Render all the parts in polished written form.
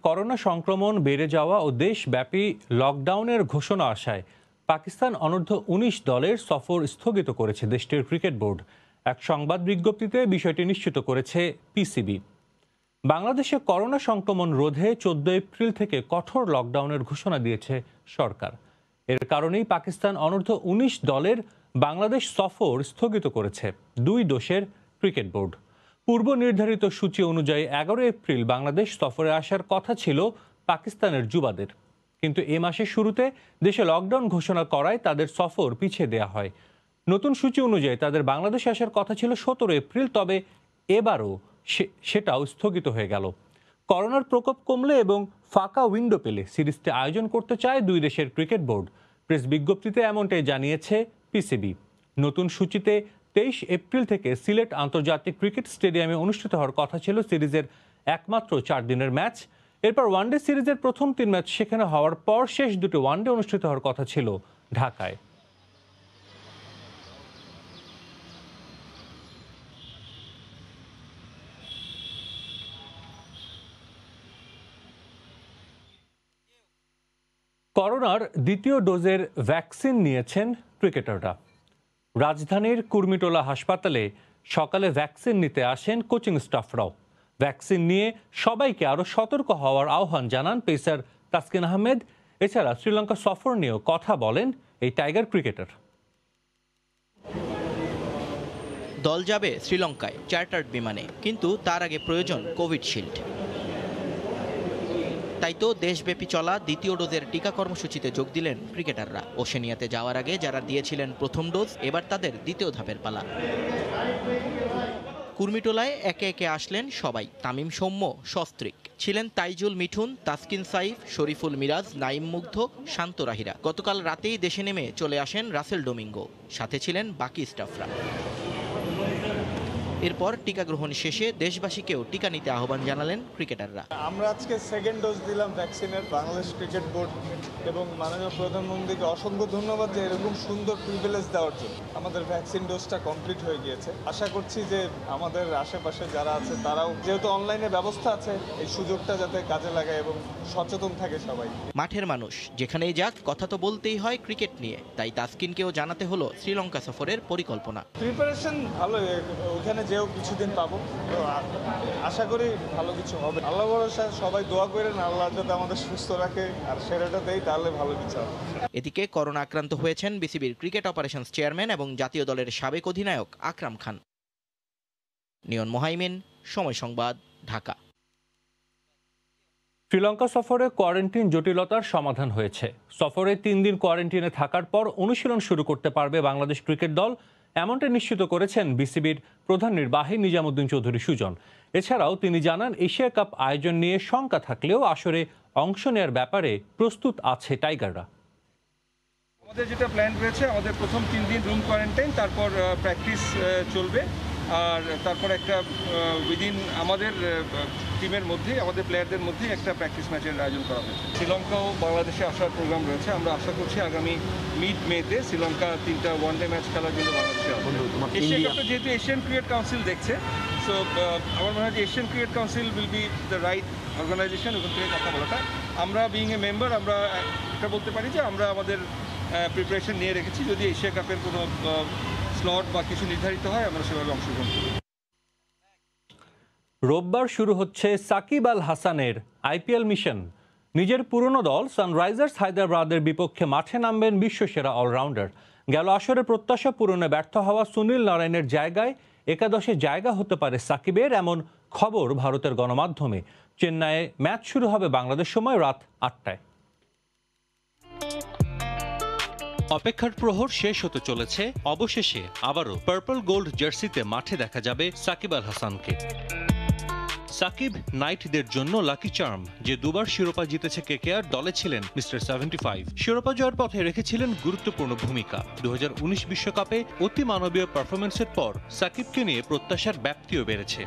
Corona সংক্রমণ বেড়ে যাওয়া ও দেশব্যাপী লকডাউনের ঘোষণা আসায় পাকিস্তান অনূর্ধ্ব-19 দলের সফর স্থগিত করেছে দেশটির ক্রিকেট বোর্ড। এক সংবাদ বিজ্ঞপ্তিতে বিষয়টি নিশ্চিত করেছে পিসিবি। বাংলাদেশে করোনা সংক্রমণ রোধে 14 এপ্রিল থেকে কঠোর লকডাউনের ঘোষণা দিয়েছে সরকার। এর কারণেই পাকিস্তান অনূর্ধ্ব-19 দলের বাংলাদেশ সফর স্থগিত করেছে দুই দেশের ক্রিকেট বোর্ড। পূর্ব নির্ধারিত সূচি অনুযায়ী 11 এপ্রিল বাংলাদেশ সফরে আসার কথা ছিল পাকিস্তানের যুবাদের, কিন্তু এ মাসের শুরুতে দেশে লকডাউন ঘোষণা করায় তাদের সফর পিছিয়ে দেওয়া হয়। নতুন সূচি অনুযায়ী তাদের বাংলাদেশে আসার কথা ছিল 17 এপ্রিল, তবে এবারও সেটাও স্থগিত হয়ে গেল। করোনার প্রকোপ কমলে এবং ফাঁকা উইন্ডো পেলে সিরিজটি আয়োজন করতে চায় দুই দেশের ক্রিকেট বোর্ড। প্রেস বিজ্ঞপ্তিতে এমনটাই জানিয়েছে পিসিবি। নতুন সূচিতে 23 এপ্রিল থেকে সিলেট আন্তর্জাতিক ক্রিকেট স্টেডিয়ামে অনুষ্ঠিত হওয়ার কথা ছিল সিরিজের একমাত্র 4 দিনের ম্যাচ। এরপর ওয়ানডে সিরিজের প্রথম 3 ম্যাচ সেখানে হওয়ার পর শেষ দুটো ওয়ানডে অনুষ্ঠিত হওয়ার কথা ছিল ঢাকায়। করোনার দ্বিতীয় ডোজের ভ্যাকসিন নিয়েছেন ক্রিকেটাররা। রাজধানীর কুর্মিটোলা হাসপাতালে সকালে ভ্যাকসিন নিতে আসেন কোচিং স্টাফরাও। ভ্যাকসিন নিয়ে সবাইকে আরও সতর্ক হওয়ার আহ্বান জানান পেসার তাসকিন আহমেদ। এছাড়া শ্রীলঙ্কা সফর নিয়েও কথা বলেন এই টাইগার ক্রিকেটার। দল যাবে শ্রীলঙ্কায় চার্টার্ড বিমানে, কিন্তু তার আগে প্রয়োজন কোভিডশিল্ড। তাই তো দেশব্যাপী চলা দ্বিতীয় ডোজের টিকা কর্মসূচিতে যোগ দিলেন ক্রিকেটাররা। ওশেনিয়াতে যাওয়ার আগে যারা দিয়েছিলেন প্রথম ডোজ, এবার তাদের দ্বিতীয় ধাপের পালা। কুর্মিটোলায় একে একে আসলেন সবাই। তামিম সৌম্য, সস্ত্রিক ছিলেন, তাইজুল মিঠুন, তাসকিন সাইফ, শরীফুল মিরাজ, নাইম মুগ্ধ, শান্ত রাহিরা। গতকাল রাতেই দেশে নেমে চলে আসেন রাসেল ডোমিঙ্গো, সাথে ছিলেন বাকি স্টাফরা। এরপর টিকা গ্রহণ শেষে দেশবাসীকেও টিকা নিতে আহ্বান জানালেন ক্রিকেটাররা। আমরা আজকে সেকেন্ড ডোজ দিলাম ভ্যাকসিনের। বাংলাদেশ ক্রিকেট বোর্ড এবং মাননীয় প্রধানমন্ত্রীকে অসংখ্য ধন্যবাদ যে এরকম সুন্দর প্রিভিলেজ দেওয়ার জন্য। আমাদের ভ্যাকসিন ডোজটা কমপ্লিট হয়ে গিয়েছে। আশা করছি যে আমাদের আশেপাশে যারা আছে তারাও, যেহেতু অনলাইনে ব্যবস্থা আছে, এই সুযোগটা যাতে কাজে লাগায় এবং সচেতন থাকে সবাই। মাঠের মানুষ যেখানেই যাক কথা তো বলতেই হয় ক্রিকেট নিয়ে, তাই তাসকিনকেও জানাতে হলো শ্রীলঙ্কা সফরের পরিকল্পনা। প্রিপারেশন ভালো, ওখানে যেও কিছুদিন পাবো, তো আশা করি ভালো কিছু হবে। আল্লাহ ভরসা, সবাই দোয়া করেন আল্লাহ যাতে আমাদের সুস্থ রাখে আর সেরাটা দেয়, তাহলে ভালো কিছু হবে। এদিকে করোনা আক্রান্ত হয়েছেন বিসিবির ক্রিকেট অপারেশনস চেয়ারম্যান এবং জাতীয় দলের সাবেক অধিনায়ক আকরাম খান। নিয়ন মোহাইমিন, সময় সংবাদ, ঢাকা। শ্রীলঙ্কা সফরে কোয়ারেন্টিন জটিলতার সমাধান হয়েছে। সফরে 3 দিন কোয়ারেন্টিনে থাকার পর অনুশীলন শুরু করতে পারবে বাংলাদেশ ক্রিকেট দল, এমনটা নিশ্চিত করেছেন বিসিবির প্রধান নির্বাহী নিজামুদ্দিন চৌধুরী সুজন। এছাড়াও তিনি জানান, এশিয়া কাপ আয়োজন নিয়ে শঙ্কা থাকলেও আসরে অংশ নেওয়ার ব্যাপারে প্রস্তুত আছে টাইগাররা। আমাদের যেটা প্ল্যান রয়েছে, আমাদের প্রথম 3 দিন রুম কোয়ারেন্টাইন, তারপর প্র্যাকটিস চলবে, আর তারপর একটা উইদিন আমাদের টিমের মধ্যে, আমাদের প্লেয়ারদের মধ্যে একটা প্র্যাকটিস ম্যাচের আয়োজন করা হয়েছে। শ্রীলঙ্কাও বাংলাদেশে আসার প্রোগ্রাম রয়েছে। আমরা আশা করছি আগামী মিড মেতে শ্রীলঙ্কা 3টা ওয়ানডে ম্যাচ খেলার জন্য বাংলাদেশে আসবে। এশিয়া কাপে যেহেতু এশিয়ান ক্রিকেট কাউন্সিল দেখছে, সো আমার মনে হয় যে Asian cricket council will be the right organization ওখান থেকে কথা বলাটা। আমরা বিইং এ মেম্বার, আমরা এটা বলতে পারি যে আমরা আমাদের প্রিপারেশন নিয়ে রেখেছি। যদি এশিয়া কাপের কোনো স্লট বা কিছু নির্ধারিত হয়, আমরা সেভাবে অংশগ্রহণ করব। রোববার শুরু হচ্ছে সাকিব আল হাসানের আইপিএল মিশন। নিজের পুরনো দল সানরাইজার্স হায়দ্রাবাদের বিপক্ষে মাঠে নামবেন বিশ্বসেরা অলরাউন্ডার। গেল আসরে প্রত্যাশা পূরণে ব্যর্থ হওয়া সুনীল নারায়ণের জায়গায় একাদশে জায়গা হতে পারে সাকিবের, এমন খবর ভারতের গণমাধ্যমে। চেন্নাইয়ে ম্যাচ শুরু হবে বাংলাদেশ সময় রাত 8টায়। অপেক্ষার প্রহর শেষ হতে চলেছে। অবশেষে আবারও পার্পল গোল্ড জার্সিতে মাঠে দেখা যাবে সাকিব আল হাসানকে। সাকিব নাইটদের জন্য লাকি চার্ম, যে দুবার শিরোপা জিতেছে কেকেআর। দলে ছিলেন মিস্টার 75। শিরোপা জয়ের পথে রেখেছিলেন গুরুত্বপূর্ণ ভূমিকা। 2019 বিশ্বকাপে অতি মানবীয় পারফরমেন্সের পর সাকিবকে নিয়ে প্রত্যাশার ব্যাপ্তিও বেড়েছে।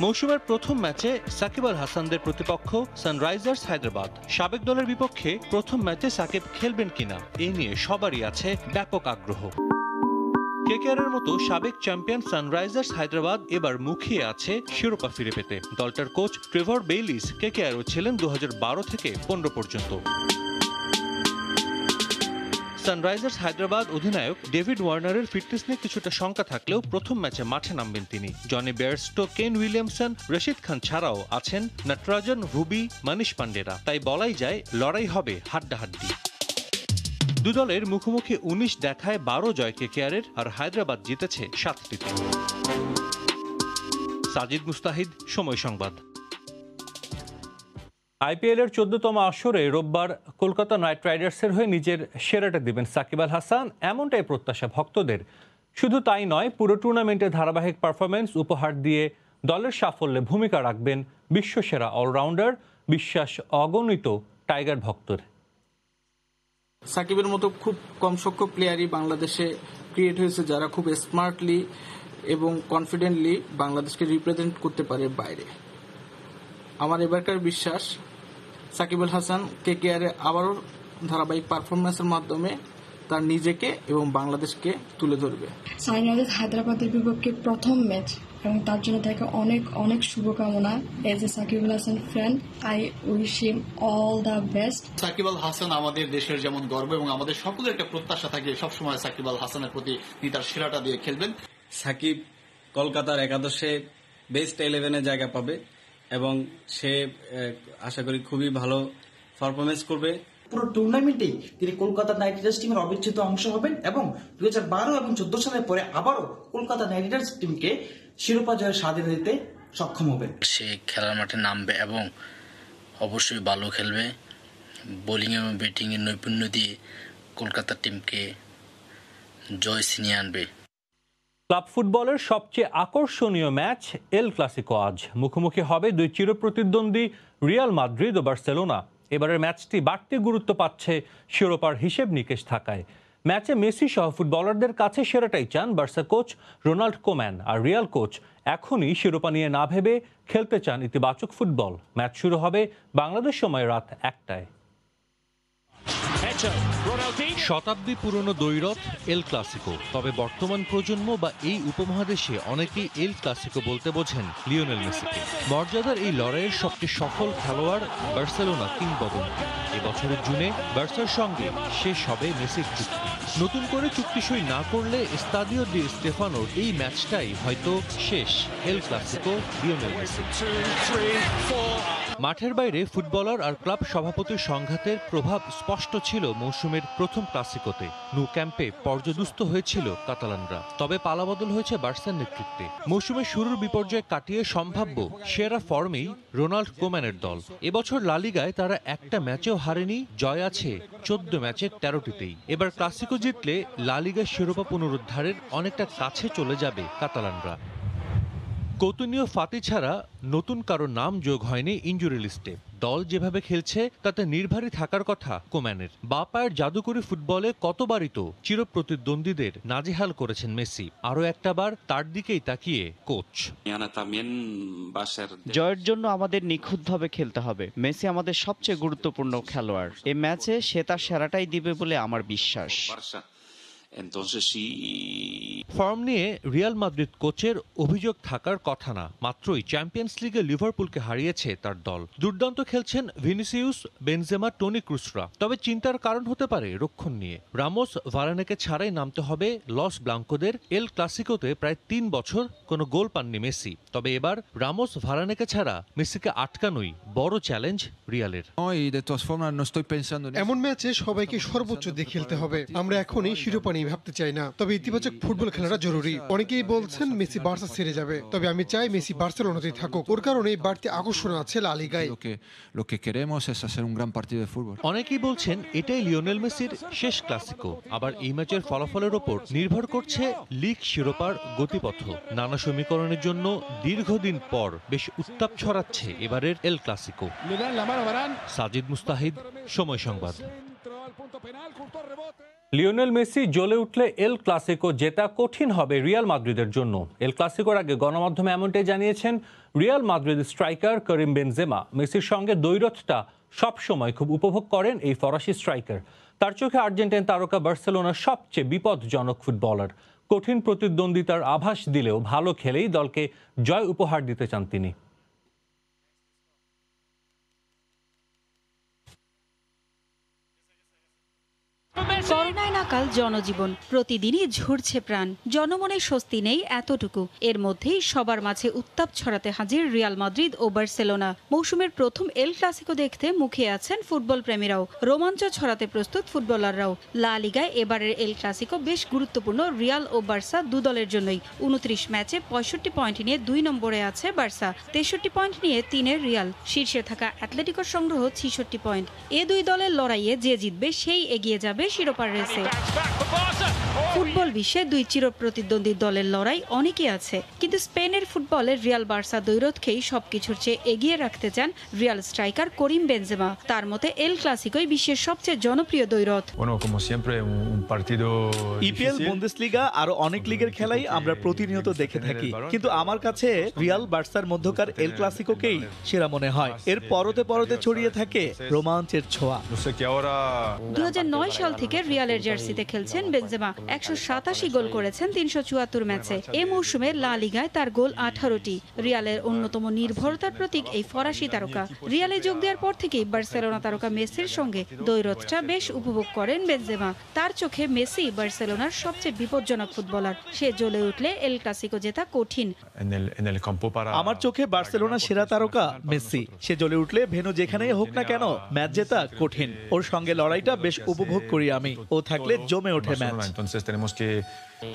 মৌসুমের প্রথম ম্যাচে সাকিব আল হাসানদের প্রতিপক্ষ সানরাইজার্স হায়দ্রাবাদ। সাবেক দলের বিপক্ষে প্রথম ম্যাচে সাকিব খেলবেন কিনা এ নিয়ে সবারই আছে ব্যাপক আগ্রহ। কেকেআরের মতো সাবেক চ্যাম্পিয়ন সানরাইজার্স হায়দ্রাবাদ এবার মুখিয়ে আছে শিরোপা ফিরে পেতে। দলটার কোচ ট্রেভর বেইলিস কেকেআরও ছিলেন 2012 থেকে 15 পর্যন্ত। সানরাইজার্স হায়দ্রাবাদ অধিনায়ক ডেভিড ওয়ার্নারের ফিটনেস নিয়ে কিছুটা শঙ্কা থাকলেও প্রথম ম্যাচে মাঠে নামবেন তিনি। Jonny Bairstow, Kane Williamson, Rashid Khan ছাড়াও আছেন নটরাজন, ভুবি, মনীষ পান্ডেরা। তাই বলাই যায় লড়াই হবে হাড্ডাহাড্ডি। দু দলের মুখোমুখি 19 দেখায় 12 জয় কেকেআরের, আর হায়দ্রাবাদ জিতেছে 7টিতে। সাজিদ মুস্তাহিদ, সময় সংবাদ। আইপিএলের 14তম আসরে রোববার কলকাতা নাইট রাইডার্সের হয়ে নিজের সেরাটা দিবেন সাকিব আল হাসান, এমনটাই প্রত্যাশা ভক্তদের। শুধু তাই নয়, পুরো টুর্নামেন্টে ধারাবাহিক পারফরমেন্স উপহার দিয়ে দলের সাফল্যে ভূমিকা রাখবেন বিশ্বসেরা অলরাউন্ডার, বিশ্বাস অগণিত টাইগার ভক্তর। সাকিবের মতো খুব কম সংখ্যক প্লেয়ারই বাংলাদেশে ক্রিয়েট হয়েছে যারা খুব স্মার্টলি এবং কনফিডেন্টলি বাংলাদেশকে রিপ্রেজেন্ট করতে পারে বাইরে। আমার এবারকার বিশ্বাস সাকিব আল হাসান কেকেআরে আবারও ধারাবাহিক পারফরমেন্সের মাধ্যমে তার নিজেকে এবং বাংলাদেশকে তুলে ধরবে। সানরাইজার্স হায়দ্রাবাদের বিপক্ষে প্রথম ম্যাচ এবং তার জন্য তাকে অনেক অনেক শুভকামনা। As a Shakib Al Hasan fan, I wish him all the best. Shakib Al Hasan আমাদের দেশের যেমন গর্ব এবং আমাদের সকলের একটা প্রত্যাশা থাকে সবসময় সাকিব আল হাসানের প্রতি তিনি তার সেরাটা দিয়ে খেলবেন। সাকিব কলকাতার একাদশে বেস্ট 11-এ জায়গা পাবে এবং সে আশা করি খুবই ভালো পারফরমেন্স করবে। পুরো টুর্নামেন্টেই তিনি কলকাতা নাইট রাইডার্স টিমের অবিচ্ছেদ্য অংশ হবেন এবং 2012 এবং 2014 সালের পরে আবারও কলকাতা নাইট রাইডার্স টিমকে শিরোপা জয়ের স্বাদ এনে দিতে সক্ষম হবেন। সে খেলার মাঠে নামবে এবং অবশ্যই ভালো খেলবে। বোলিং এবং ব্যাটিং এর নৈপুণ্য দিয়ে কলকাতা টিমকে জয় ছিনিয়ে আনবে। ক্লাব ফুটবলের সবচেয়ে আকর্ষণীয় ম্যাচ এল ক্লাসিকো আজ। মুখোমুখি হবে দুই চিরপ্রতিদ্বন্দ্বী রিয়াল মাদ্রিদ ও বার্সেলোনা। এবারের ম্যাচটি বাড়তি গুরুত্ব পাচ্ছে শিরোপার হিসেব নিকেশ থাকায়। ম্যাচে মেসি সহ ফুটবলারদের কাছে সেরাটাই চান বার্সা কোচ রোনাল্ড কোম্যান, আর রিয়াল কোচ এখনই শিরোপা নিয়ে না ভেবে খেলতে চান ইতিবাচক ফুটবল। ম্যাচ শুরু হবে বাংলাদেশ সময় রাত 1টায়। শতাব্দী পুরনো দ্বৈরথ এল ক্লাসিকো। তবে বর্তমান প্রজন্ম বা এই উপমহাদেশে অনেকেই এল ক্লাসিকো বলতে বোঝেন লিওনেল মেসিকে। মর্যাদার এই লড়াইয়ের সবচেয়ে সফল খেলোয়াড় বার্সেলোনা কিংবদন্তি। এবছরের জুনে বার্সার সঙ্গে শেষ হবে মেসির চুক্তি। নতুন করে চুক্তি সই না করলে স্তাদিও ডি স্টেফানোর এই ম্যাচটাই হয়তো শেষ এল ক্লাসিকো লিওনেল মেসি। মাঠের বাইরে ফুটবলার আর ক্লাব সভাপতির সংঘাতের প্রভাব স্পষ্ট ছিল মৌসুমের প্রথম ক্লাসিকোতে। নু ক্যাম্পে পর্যদুস্ত হয়েছিল কাতালানরা। তবে পালাবদল হয়েছে বার্সার নেতৃত্বে। মৌসুমের শুরুর বিপর্যয় কাটিয়ে সম্ভাব্য সেরা ফর্মেই রোনাল্ড কোম্যানের দল। এবছর লা লিগায় তারা একটা ম্যাচেও হারেনি, জয় আছে 14 ম্যাচের 13টিতেই। এবার ক্লাসিকো জিতলে লা লিগার শিরোপা পুনরুদ্ধারের অনেকটা কাছে চলে যাবে কাতালানরা। কৌতুনীয় ফাতি ছাড়া নতুন কারো নাম যোগ হয়নি ইনজুরি লিস্টে। দল যেভাবে খেলছে তাতে নির্ভারী থাকার কথা কোম্যানের। বাঁ পায়ের জাদুকরী ফুটবলে কতবারই তো চিরপ্রতিদ্বন্দ্বীদের নাজেহাল করেছেন মেসি। আরও একটা বার তার দিকেই তাকিয়ে কোচ। জয়ের জন্য আমাদের নিখুঁতভাবে খেলতে হবে। মেসি আমাদের সবচেয়ে গুরুত্বপূর্ণ খেলোয়াড়। এই ম্যাচে সে তার সেরাটাই দিবে বলে আমার বিশ্বাস। ফর্ম নিয়ে রিয়াল মাদ্রিদ কোচের অভিযোগ থাকার কথা না, মাত্রই চ্যাম্পিয়ন্স লিগে লিভারপুলকে হারিয়েছে তার দল। দুর্দান্ত খেলছেন ভিনিসিউস, বেনজেমা, টনি ক্রুসরা। তবে চিন্তার কারণ হতে পারে রক্ষণ নিয়ে। রামোস, ভারানেকে ছাড়াই নামতে হবে লস ব্লাঙ্কোদের। এল ক্লাসিকোতে প্রায় 3 বছর কোনো গোল পাননি মেসি। তবে এবার রামোস, ভারানেকে ছাড়া মেসিকে আটকানোই বড় চ্যালেঞ্জ রিয়ালের। এমন ম্যাচে সবাইকে সর্বোচ্চ দিয়ে খেলতে হবে। আমরা এখনই শিরোপা নিয়ে ভাবতে চাই না, তবে ইতিবাচক ফুটবল খেলাটা জরুরি। অনেকেই বলছেন মেসি বার্সা ছেড়ে যাবে, তবে আমি চাই মেসি বার্সেলোনাতেই থাকুক। ওর কারণে বাড়তি আকর্ষণ আছে লা লিগায়। অনেকেই বলছেন এটাই লিওনেল মেসির শেষ ক্লাসিকো। আবার এই ম্যাচের ফলাফলের ওপর নির্ভর করছে লিগ শিরোপার গতিপথ। নানা সমীকরণের জন্য দীর্ঘদিন পর বেশ উত্তাপ ছড়াচ্ছে এবারের এল ক্লাসিকো। সাজিদ মুস্তাহিদ, সময় সংবাদ। লিওনেল মেসি জ্বলে উঠলে এল ক্লাসিকো জেতা কঠিন হবে রিয়াল মাদ্রিদের জন্য। এল ক্লাসিকোর আগে গণমাধ্যমে এমনটাই জানিয়েছেন রিয়াল মাদ্রিদ স্ট্রাইকার করিম বেনজেমা। মেসির সঙ্গে দ্বৈরথটা সবসময় খুব উপভোগ করেন এই ফরাসি স্ট্রাইকার। তার চোখে আর্জেন্টাইন তারকা বার্সেলোনার সবচেয়ে বিপজ্জনক ফুটবলার। কঠিন প্রতিদ্বন্দ্বিতার আভাস দিলেও ভালো খেলেই দলকে জয় উপহার দিতে চান তিনি। করোনায় নাকাল জনজীবন, প্রতিদিনই ঝরছে প্রাণ, জনমনে স্বস্তি নেই এতটুকু। এর মধ্যেই সবার মাঝে উত্তাপ ছড়াতে হাজির রিয়াল মাদ্রিদ ও বার্সেলোনা। মৌসুমের প্রথম এল ক্লাসিকো দেখতে মুখিয়ে আছেন ফুটবল প্রেমীরাও, রোমাঞ্চ ছড়াতে প্রস্তুত ফুটবলাররাও। লা লিগায় এবারের এল ক্লাসিকো বেশ গুরুত্বপূর্ণ রিয়াল ও বার্সা দু দলের জন্যই। 29 ম্যাচে 65 পয়েন্ট নিয়ে 2 নম্বরে আছে বার্সা, 63 পয়েন্ট নিয়ে 3-এর রিয়াল। শীর্ষে থাকা অ্যাটলেটিকোর সংগ্রহ 66 পয়েন্ট। এ দুই দলের লড়াইয়ে যে জিতবে সেই এগিয়ে যাবে শিরোপার রেসে। ফুটবল বিশ্বে দুই চিরপ্রতিদ্বন্দ্বী দলের লড়াই অনেকই আছে, কিন্তু স্পেনের ফুটবলের রিয়াল বার্সা দ্বৈরথকেই সবকিছুর চেয়ে এগিয়ে রাখতে চান রিয়াল স্ট্রাইকার করিম বেনজেমা। তার মতে এল ক্লাসিকোই বিশ্বের সবচেয়ে জনপ্রিয় দ্বৈরথ। ইপিএল, বুন্দেসলিগা আরো অনেক লিগের খেলাই আমরা প্রতিনিয়ত দেখে থাকি, কিন্তু আমার কাছে রিয়াল বার্সার মধ্যকার এল ক্লাসিকোকেই সেরা মনে হয়। এর পরতে পরতে ছড়িয়ে থাকে রোমাঞ্চের ছোঁয়া। 2009 সাল থেকে রিয়ালের জার্সিতে খেলছেন বেনজেমা। 187 গোল করেছেন 374 ম্যাচে। এ মৌসুমে লা লিগায় তার গোল 18টি। রিয়ালের অন্যতম নির্ভরতার প্রতীক এই ফরাসি তারকা। রিয়ালে যোগ দেওয়ার পর থেকেই বার্সেলোনা তারকা মেসির সঙ্গে দ্বৈরথটা বেশ উপভোগ করেন বেনজেমা। তার চোখে মেসি বার্সেলোনার সবচেয়ে বিপজ্জনক ফুটবলার। সে জ্বলে উঠলে এল ক্লাসিকো জেতা কঠিন। আমার চোখে বার্সেলোনার সেরা তারকা মেসি। সে জ্বলে উঠলে ভেন্যু যেখানেই হোক না কেন ম্যাচ জেতা কঠিন। ওর সঙ্গে লড়াইটা বেশ উপভোগ করি আমি। ও থাকলে জমে ওঠে ম্যাচ।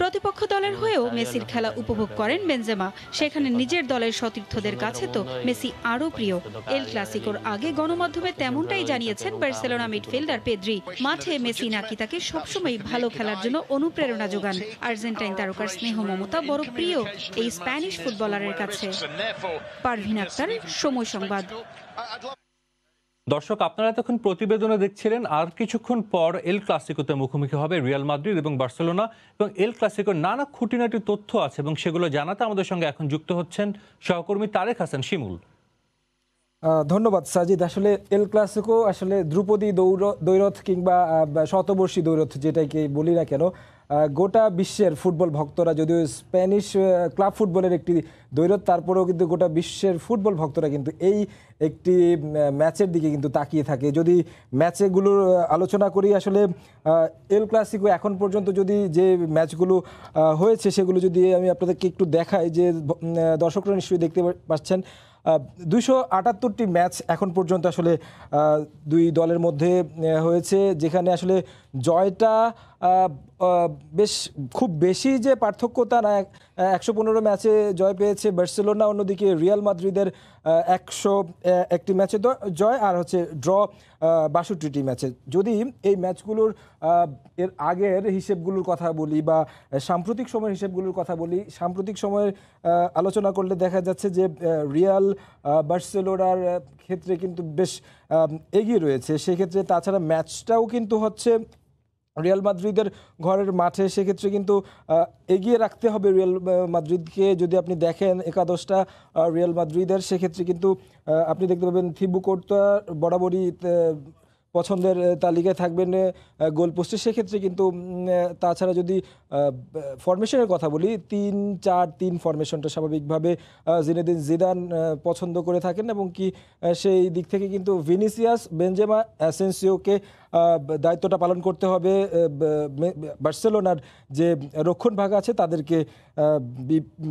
প্রতিপক্ষ দলের হয়েও মেসির খেলা উপভোগ করেন বেনজেমা। সেখানে নিজের দলের সতীর্থদের কাছে তো মেসি আরও প্রিয়। এল ক্লাসিকোর আগে গণমাধ্যমে তেমনটাই জানিয়েছেন বার্সেলোনা মিডফিল্ডার পেদ্রি। মাঠে মেসি নাকি তাকে সবসময় ভালো খেলার জন্য অনুপ্রেরণা যোগান। আর্জেন্টাইন তারকার স্নেহ মমতা বড় প্রিয় এই স্প্যানিশ ফুটবলারের কাছে। পারভিন আক্তার, সময় সংবাদ। দর্শক, আপনারা তখন প্রতিবেদনে দেখছিলেন আর কিছুক্ষণ পর এল ক্লাসিকোতে মুখোমুখি হবে রিয়াল মাদ্রিদ এবং বার্সেলোনা, এবং এল ক্লাসিকোর নানা খুঁটিনাটি তথ্য আছে এবং সেগুলো জানাতে আমাদের সঙ্গে এখন যুক্ত হচ্ছেন সহকর্মী তারেক হাসান শিমুল। ধন্যবাদ সাজিদ। আসলে এল ক্লাসিকো আসলে ধ্রুপদী দ্বৈরথ কিংবা শতবর্ষী দ্বৈরথ যেটাকে বলি না কেন, গোটা বিশ্বের ফুটবল ভক্তরা, যদিও স্প্যানিশ ক্লাব ফুটবলের একটি দ্বৈরথ, তারপরেও কিন্তু গোটা বিশ্বের ফুটবল ভক্তরা কিন্তু এই একটি ম্যাচের দিকে কিন্তু তাকিয়ে থাকে। যদি ম্যাচগুলোর আলোচনা করি, আসলে এল ক্লাসিকো এখন পর্যন্ত যদি যে ম্যাচগুলো হয়েছে সেগুলো যদি আমি আপনাদেরকে একটু দেখাই, যে দর্শকরা নিশ্চয়ই দেখতে পাচ্ছেন 278টি ম্যাচ এখন পর্যন্ত আসলে দুই দলের মধ্যে হয়েছে, যেখানে আসলে জয়টা বেশ খুব বেশি যে পার্থক্য তা না। 115 ম্যাচে জয় পেয়েছে বার্সেলোনা, অন্যদিকে রিয়াল মাদ্রিদের 101টি ম্যাচে জয়, আর হচ্ছে ড্র 62টি ম্যাচে। যদি এই ম্যাচগুলোর এর আগের হিসেবগুলোর কথা বলি বা সাম্প্রতিক সময়ের হিসেবগুলোর কথা বলি, সাম্প্রতিক সময়ের আলোচনা করলে দেখা যাচ্ছে যে রিয়াল বার্সেলোনার ক্ষেত্রে কিন্তু বেশ এগিয়ে রয়েছে। সেক্ষেত্রে তাছাড়া ম্যাচটাও কিন্তু হচ্ছে রিয়াল মাদ্রিদের ঘরের মাঠে, সেক্ষেত্রে কিন্তু এগিয়ে রাখতে হবে রিয়াল মাদ্রিদকে। যদি আপনি দেখেন একাদশটা রিয়াল মাদ্রিদের, সেক্ষেত্রে কিন্তু আপনি দেখতে পাবেন থিবু কোর্তা বরাবরই পছন্দের তালিকায় থাকবেন গোল পোস্টে। সেক্ষেত্রে কিন্তু তাছাড়া যদি ফরমেশনের কথা বলি, 3-4-3 ফরমেশনটা স্বাভাবিকভাবে জিনেদিন জিদান পছন্দ করে থাকেন, এবং কি সেই দিক থেকে কিন্তু ভিনিসিয়াস, বেনজেমা, অ্যাসেনসিওকে দায়িত্বটা পালন করতে হবে। বার্সেলোনার যে রক্ষণ ভাগ আছে তাদেরকে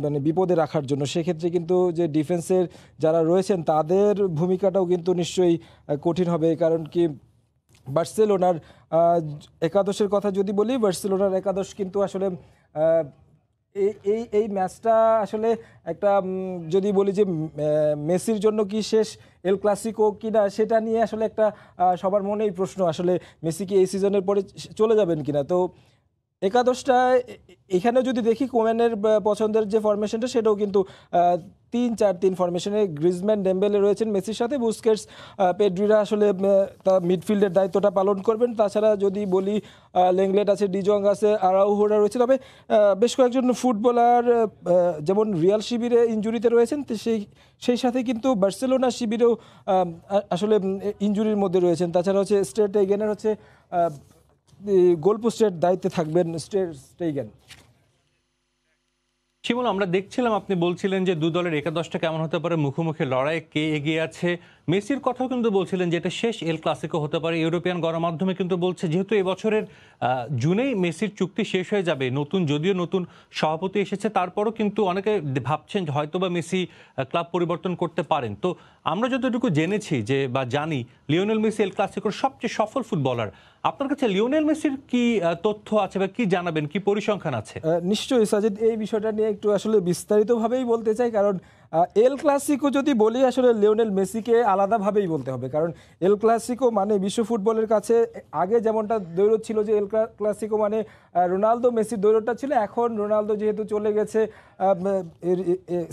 মানে বিপদে রাখার জন্য। সেক্ষেত্রে কিন্তু যে ডিফেন্সের যারা রয়েছেন তাদের ভূমিকাটাও কিন্তু নিশ্চয়ই কঠিন হবে, কারণ কি বার্সেলোনার একাদশের কথা যদি বলি, বার্সেলোনার একাদশ কিন্তু আসলে এই ম্যাচটা আসলে একটা যদি বলি যে মেসির জন্য কি শেষ এল ক্লাসিকো কিনা, সেটা নিয়ে আসলে একটা সবার মনেই প্রশ্ন, আসলে মেসি কি এই সিজনের পরে চলে যাবেন কিনা। তো একাদশটা এখানে যদি দেখি কোম্যানের পছন্দের যে ফরমেশনটা, সেটাও কিন্তু 3-4-3 ফরমেশনে গ্রিজম্যান, ডেম্বেলে রয়েছেন মেসির সাথে, বুস্কেটস, পেড্রিরা আসলে মিডফিল্ডের দায়িত্বটা পালন করবেন। তাছাড়া যদি বলি লেংলেট আছে, ডিজং আছে, আরাউহোরা রয়েছে। তবে বেশ কয়েকজন ফুটবলার যেমন রিয়াল শিবিরে ইনজুরিতে রয়েছেন, সেই সাথে কিন্তু বার্সেলোনা শিবিরেও আসলে ইনজুরির মধ্যে রয়েছেন। তাছাড়া হচ্ছে স্টেগেনের হচ্ছে গোলপোস্টের দায়িত্বে থাকবেন স্টেগেন। শিমুল, আমরা দেখছিলাম আপনি বলছিলেন যে দু দলের একাদশটা কেমন হতে পারে, মুখোমুখি লড়াই, কে এগিয়ে আছে। মেসির কথাও কিন্তু বলছিলেন যে এটা শেষ এল ক্লাসিকো হতে পারে। ইউরোপিয়ান গণমাধ্যমে কিন্তু বলছে যেহেতু এবছরের জুনেই মেসির চুক্তি শেষ হয়ে যাবে, যদিও নতুন সভাপতি এসেছে, তারপরও কিন্তু অনেকে ভাবছেন হয়তোবা মেসি ক্লাব পরিবর্তন করতে পারেন। তো আমরা যতটুকু জেনেছি যে বা জানি লিওনেল মেসি এল ক্লাসিকোর সবচেয়ে সফল ফুটবলার। আপনার কাছে লিওনেল মেসির কি তথ্য আছে বা কি জানাবেন, কি পরিসংখ্যান আছে? নিশ্চয়ই সাজিদ, এই বিষয়টা নিয়ে একটু আসলে বিস্তারিতভাবেই বলতে চাই, কারণ এল ক্লাসিকো যদি বলি আসলে লিওনেল মেসিকে আলাদাভাবেই বলতে হবে। কারণ এল ক্লাসিকো মানে বিশ্ব ফুটবলের কাছে আগে যেমনটা দৈরথ ছিল যে এল ক্লাসিকো মানে রোনালদো মেসির দৈরথটা ছিল, এখন রোনালদো যেহেতু চলে গেছে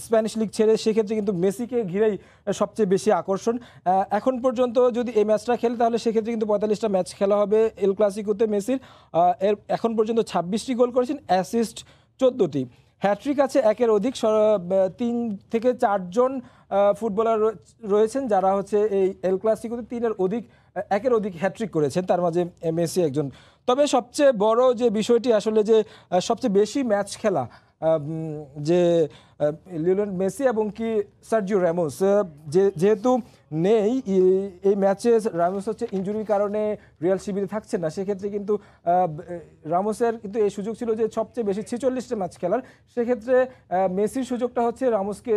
স্প্যানিশ লিগ ছেড়ে, সেক্ষেত্রে কিন্তু মেসিকে ঘিরেই সবচেয়ে বেশি আকর্ষণ। এখন পর্যন্ত যদি এই ম্যাচটা খেলে তাহলে সেক্ষেত্রে কিন্তু 45টা ম্যাচ খেলা হবে এল ক্লাসিকোতে মেসির। এখন পর্যন্ত 26টি গোল করেছেন, অ্যাসিস্ট 14টি। হ্যাট্রিক আছে একের অধিক, 3 থেকে 4 জন ফুটবলার রয়েছেন যারা হচ্ছে এই এল ক্লাসিকোতে একের অধিক হ্যাট্রিক করেছেন, তার মাঝে মেসি একজন। তবে সবচেয়ে বড় যে বিষয়টি আসলে যে সবচেয়ে বেশি ম্যাচ খেলা যে লিওনেল মেসি এবং কি সার্জিও রামোস, যেহেতু নেই এই ম্যাচে, রামোস হচ্ছে ইনজুরির কারণে রিয়াল শিবিরে থাকছে না, সেক্ষেত্রে কিন্তু রামোসের কিন্তু এই সুযোগ ছিল যে সবচেয়ে বেশি 46টা ম্যাচ খেলার। সেক্ষেত্রে মেসির সুযোগটা হচ্ছে রামোসকে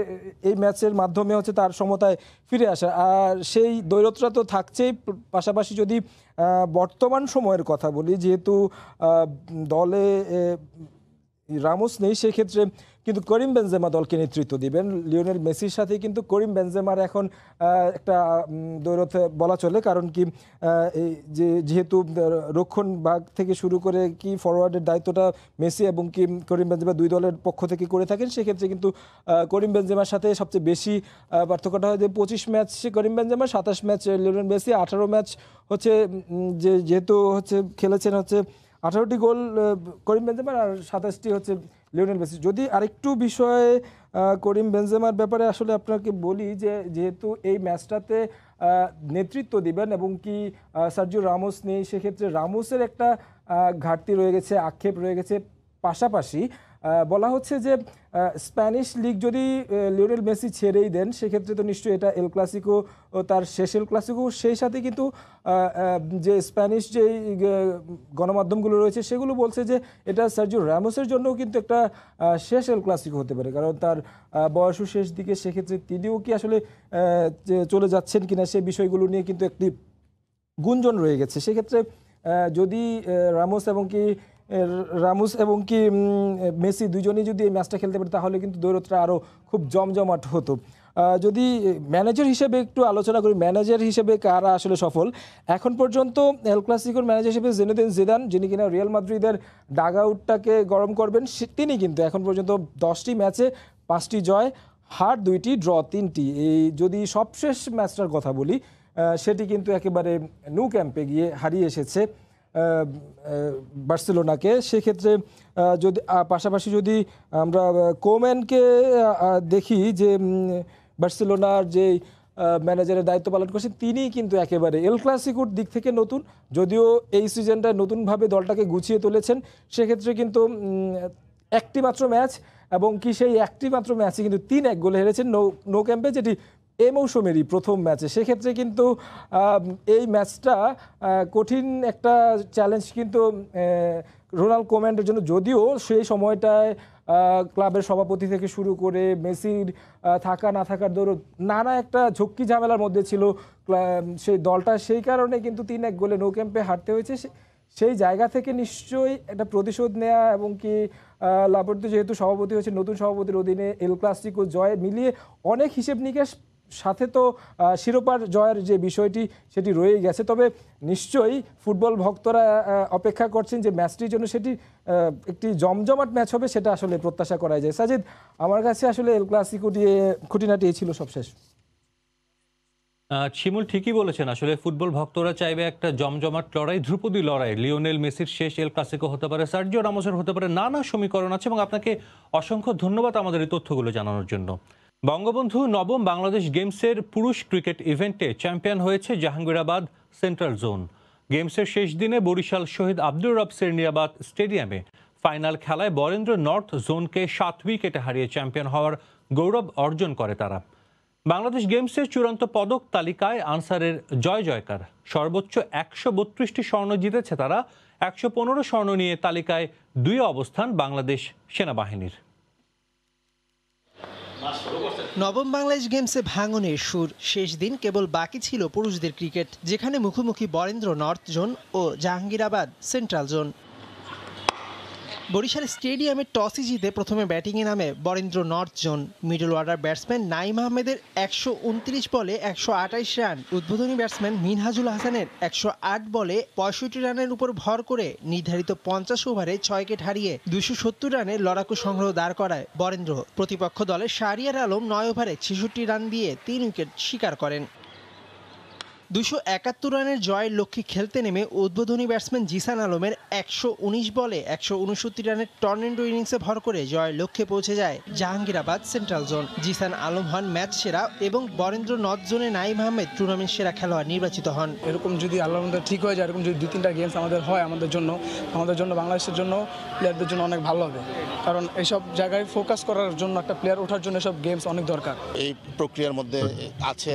এই ম্যাচের মাধ্যমে হচ্ছে তার সমতায় ফিরে আসা, আর সেই দৈরথটা তো থাকছেই। পাশাপাশি যদি বর্তমান সময়ের কথা বলি, যেহেতু দলে রামোস নেই, সেক্ষেত্রে কিন্তু করিম বেনজেমা দলকে নেতৃত্ব দিবেন। লিওনেল মেসির সাথে কিন্তু করিম বেনজেমার এখন একটা দৈরথ বলা চলে, কারণ কি যেহেতু রক্ষণ ভাগ থেকে শুরু করে কি ফরওয়ার্ডের দায়িত্বটা মেসি এবং কি করিম বেনজেমা দুই দলের পক্ষ থেকে করে থাকেন, সেক্ষেত্রে কিন্তু করিম বেনজেমার সাথে সবচেয়ে বেশি পার্থক্যটা হয় যে 25 ম্যাচ করিম Benzema, 27 match Lionel Messi, 18 match হচ্ছে যেহেতু হচ্ছে খেলেছেন হচ্ছে 18টি গোল করিম বেনজেমার আর 27টি হচ্ছে লিওনেল মেসি। যদি আরেকটু বিষয়ে করিম বেনজেমার ব্যাপারে আসলে আপনাকে বলি যে যেহেতু এই ম্যাচটাতে নেতৃত্ব দিবেন এবং কি সার্জিও রামোস নেই, সেক্ষেত্রে রামোসের একটা ঘাটতি রয়ে গেছে, আক্ষেপ রয়ে গেছে। পাশাপাশি বলা হচ্ছে যে স্প্যানিশ লিগ যদি লিওনেল মেসি ছেড়েই দেন, সেক্ষেত্রে তো নিশ্চয়ই এটা এল ক্লাসিকো তার শেষ এল ক্লাসিকো। সেই সাথে কিন্তু যে স্প্যানিশ যে গণমাধ্যমগুলো রয়েছে সেগুলো বলছে যে এটা সার্জিও রামোসের জন্যও কিন্তু একটা শেষ এল ক্লাসিকো হতে পারে, কারণ তার বয়সও শেষ দিকে। সেক্ষেত্রে তিনিও কি আসলে চলে যাচ্ছেন কিনা সে বিষয়গুলো নিয়ে কিন্তু একটি গুঞ্জন রয়ে গেছে। সেক্ষেত্রে যদি রামোস এবং কি মেসি দুজনেই যদি এই ম্যাচটা খেলতে পারে তাহলে কিন্তু দৈরথটা আরও খুব জমজমাট হতো। যদি ম্যানেজার হিসেবে একটু আলোচনা করি, ম্যানেজার হিসেবে কারা আসলে সফল এখন পর্যন্ত এল ক্লাসিকোর ম্যানেজার হিসেবে জিনেদিন জিদান, যিনি কিনা রিয়াল মাদ্রিদের ডাগ আউটটাকে গরম করবেন, তিনি কিন্তু এখন পর্যন্ত 10টি ম্যাচে 5টি জয়, হার 2টি, ড্র 3টি। এই যদি সবশেষ ম্যাচটার কথা বলি, সেটি কিন্তু একেবারে ন্যু ক্যাম্পে গিয়ে হারিয়ে এসেছে বার্সেলোনাকে। সেক্ষেত্রে যদি পাশাপাশি যদি আমরা কোম্যানকে দেখি যে বার্সেলোনার যে ম্যানেজারের দায়িত্ব পালন করছেন, তিনি কিন্তু একেবারে এল ক্লাসিকোর দিক থেকে নতুন, যদিও এই সিজনটা নতুনভাবে দলটাকে গুছিয়ে তুলেছেন। সেক্ষেত্রে কিন্তু একটি মাত্র ম্যাচ এবং কি সেই একটি মাত্র ম্যাচে কিন্তু 3-1 গোলে হেরেছেন নো ক্যাম্পে, যেটি এই মৌসুমেরই প্রথম ম্যাচে। সেক্ষেত্রে কিন্তু এই ম্যাচটা কঠিন একটা চ্যালেঞ্জ কিন্তু রোনাল্ড কোম্যানের জন্য, যদিও সেই সময়টায় ক্লাবের সভাপতি থেকে শুরু করে মেসির থাকা না থাকার দৌড় নানা একটা ঝক্কি ঝামেলার মধ্যে ছিল সেই দলটা, সেই কারণে কিন্তু 3-1 গোলে নো ক্যাম্পে হারতে হয়েছে। সেই জায়গা থেকে নিশ্চয়ই একটা প্রতিশোধ নেওয়া এবং কি লাপোর্তে যেহেতু সভাপতি হয়েছে, নতুন সভাপতির অধীনে এল ক্লাসিকো জয় মিলিয়ে অনেক হিসেব নিকেশ, সাথে তো শিরোপার জয়ের যে বিষয়টি সেটি রয়েই গেছে। তবে নিশ্চয়ই ফুটবল ভক্তরা অপেক্ষা করছেন যে ম্যাচটির জন্য সেটি একটি জমজমাট ম্যাচ হবে, সেটা আসলে প্রত্যাশা করা যায়। সাজিদ, আমার কাছে আসলে এল ক্লাসিকো দিয়ে খুঁটিনাটি এই ছিল সবশেষ। শিমুল ঠিকই বলেছেন, আসলে ফুটবল ভক্তরা চাইবে একটা জমজমাট লড়াই, ধ্রুপদী লড়াই। লিওনেল মেসির শেষ এল ক্লাসিকো হতে পারে, সার্জিও রামোসের হতে পারে, নানা সমীকরণ আছে। এবং আপনাকে অসংখ্য ধন্যবাদ আমাদের এই তথ্যগুলো জানানোর জন্য। বঙ্গবন্ধু 9ম বাংলাদেশ গেমসের পুরুষ ক্রিকেট ইভেন্টে চ্যাম্পিয়ন হয়েছে জাহাঙ্গীরাবাদ সেন্ট্রাল জোন। গেমসের শেষ দিনে বরিশাল শহীদ আব্দুর রব সেরনিয়াবাদ স্টেডিয়ামে ফাইনাল খেলায় বরেন্দ্র নর্থ জোনকে 7 উইকেটে হারিয়ে চ্যাম্পিয়ন হওয়ার গৌরব অর্জন করে তারা। বাংলাদেশ গেমসের চূড়ান্ত পদক তালিকায় আনসারের জয় জয়কার। সর্বোচ্চ 132টি স্বর্ণ জিতেছে তারা। 115 স্বর্ণ নিয়ে তালিকায় 2 অবস্থান বাংলাদেশ সেনাবাহিনীর। নবম বাংলাদেশ গেমসে ভাঙনের সুর। শেষ দিন কেবল বাকি ছিল পুরুষদের ক্রিকেট, যেখানে মুখোমুখি বরেন্দ্র নর্থ জোন ও জাহাঙ্গীরাবাদ সেন্ট্রাল জোন। বরিশাল স্টেডিয়ামে টসে জিতে প্রথমে ব্যাটিংয়ে নামে Barendra north zone. Middle order batsman Naim আহমেদের 129 বলে 128 রান, উদ্বোধনী ব্যাটসম্যান মিনহাজুল হাসানের 108 বলে 65 রানের উপর ভর করে নির্ধারিত 50 ওভারে 6 উইকেট হারিয়ে 270 রানের লড়াকু সংগ্রহ দাঁড় করায় বরেন্দ্র। প্রতিপক্ষ দলের শাহরিয়ার আলম 9 ওভারে 66 রান দিয়ে 3 উইকেট শিকার করেন। 271 রানের জয়ের লক্ষ্যে খেলতে নেমে উদ্বোধনী ব্যাটসম্যান জিসান আলমের 119 বলে 169 রানের টর্নেডো ইনিংসে ভর করে জয়ের লক্ষ্যে পৌঁছে যায় জাহাঙ্গীরাবাদ সেন্ট্রাল জোন। জিসান আলম হন ম্যাচ সেরা এবং বরেন্দ্র নর্থ জোনে নাইম আহমেদ টুর্নামেন্ট সেরা খেলোয়াড় নির্বাচিত হন। এরকম যদি আল্লাহর মধ্যে ঠিক হয়ে যায়, এরকম যদি 2-3টা গেমস আমাদের হয় আমাদের জন্য বাংলাদেশের জন্য প্লেয়ারদের জন্য অনেক ভালো হবে, কারণ এইসব জায়গায় ফোকাস করার জন্য একটা প্লেয়ার ওঠার জন্য সব গেমস অনেক দরকার। এই প্রক্রিয়ার মধ্যে আছে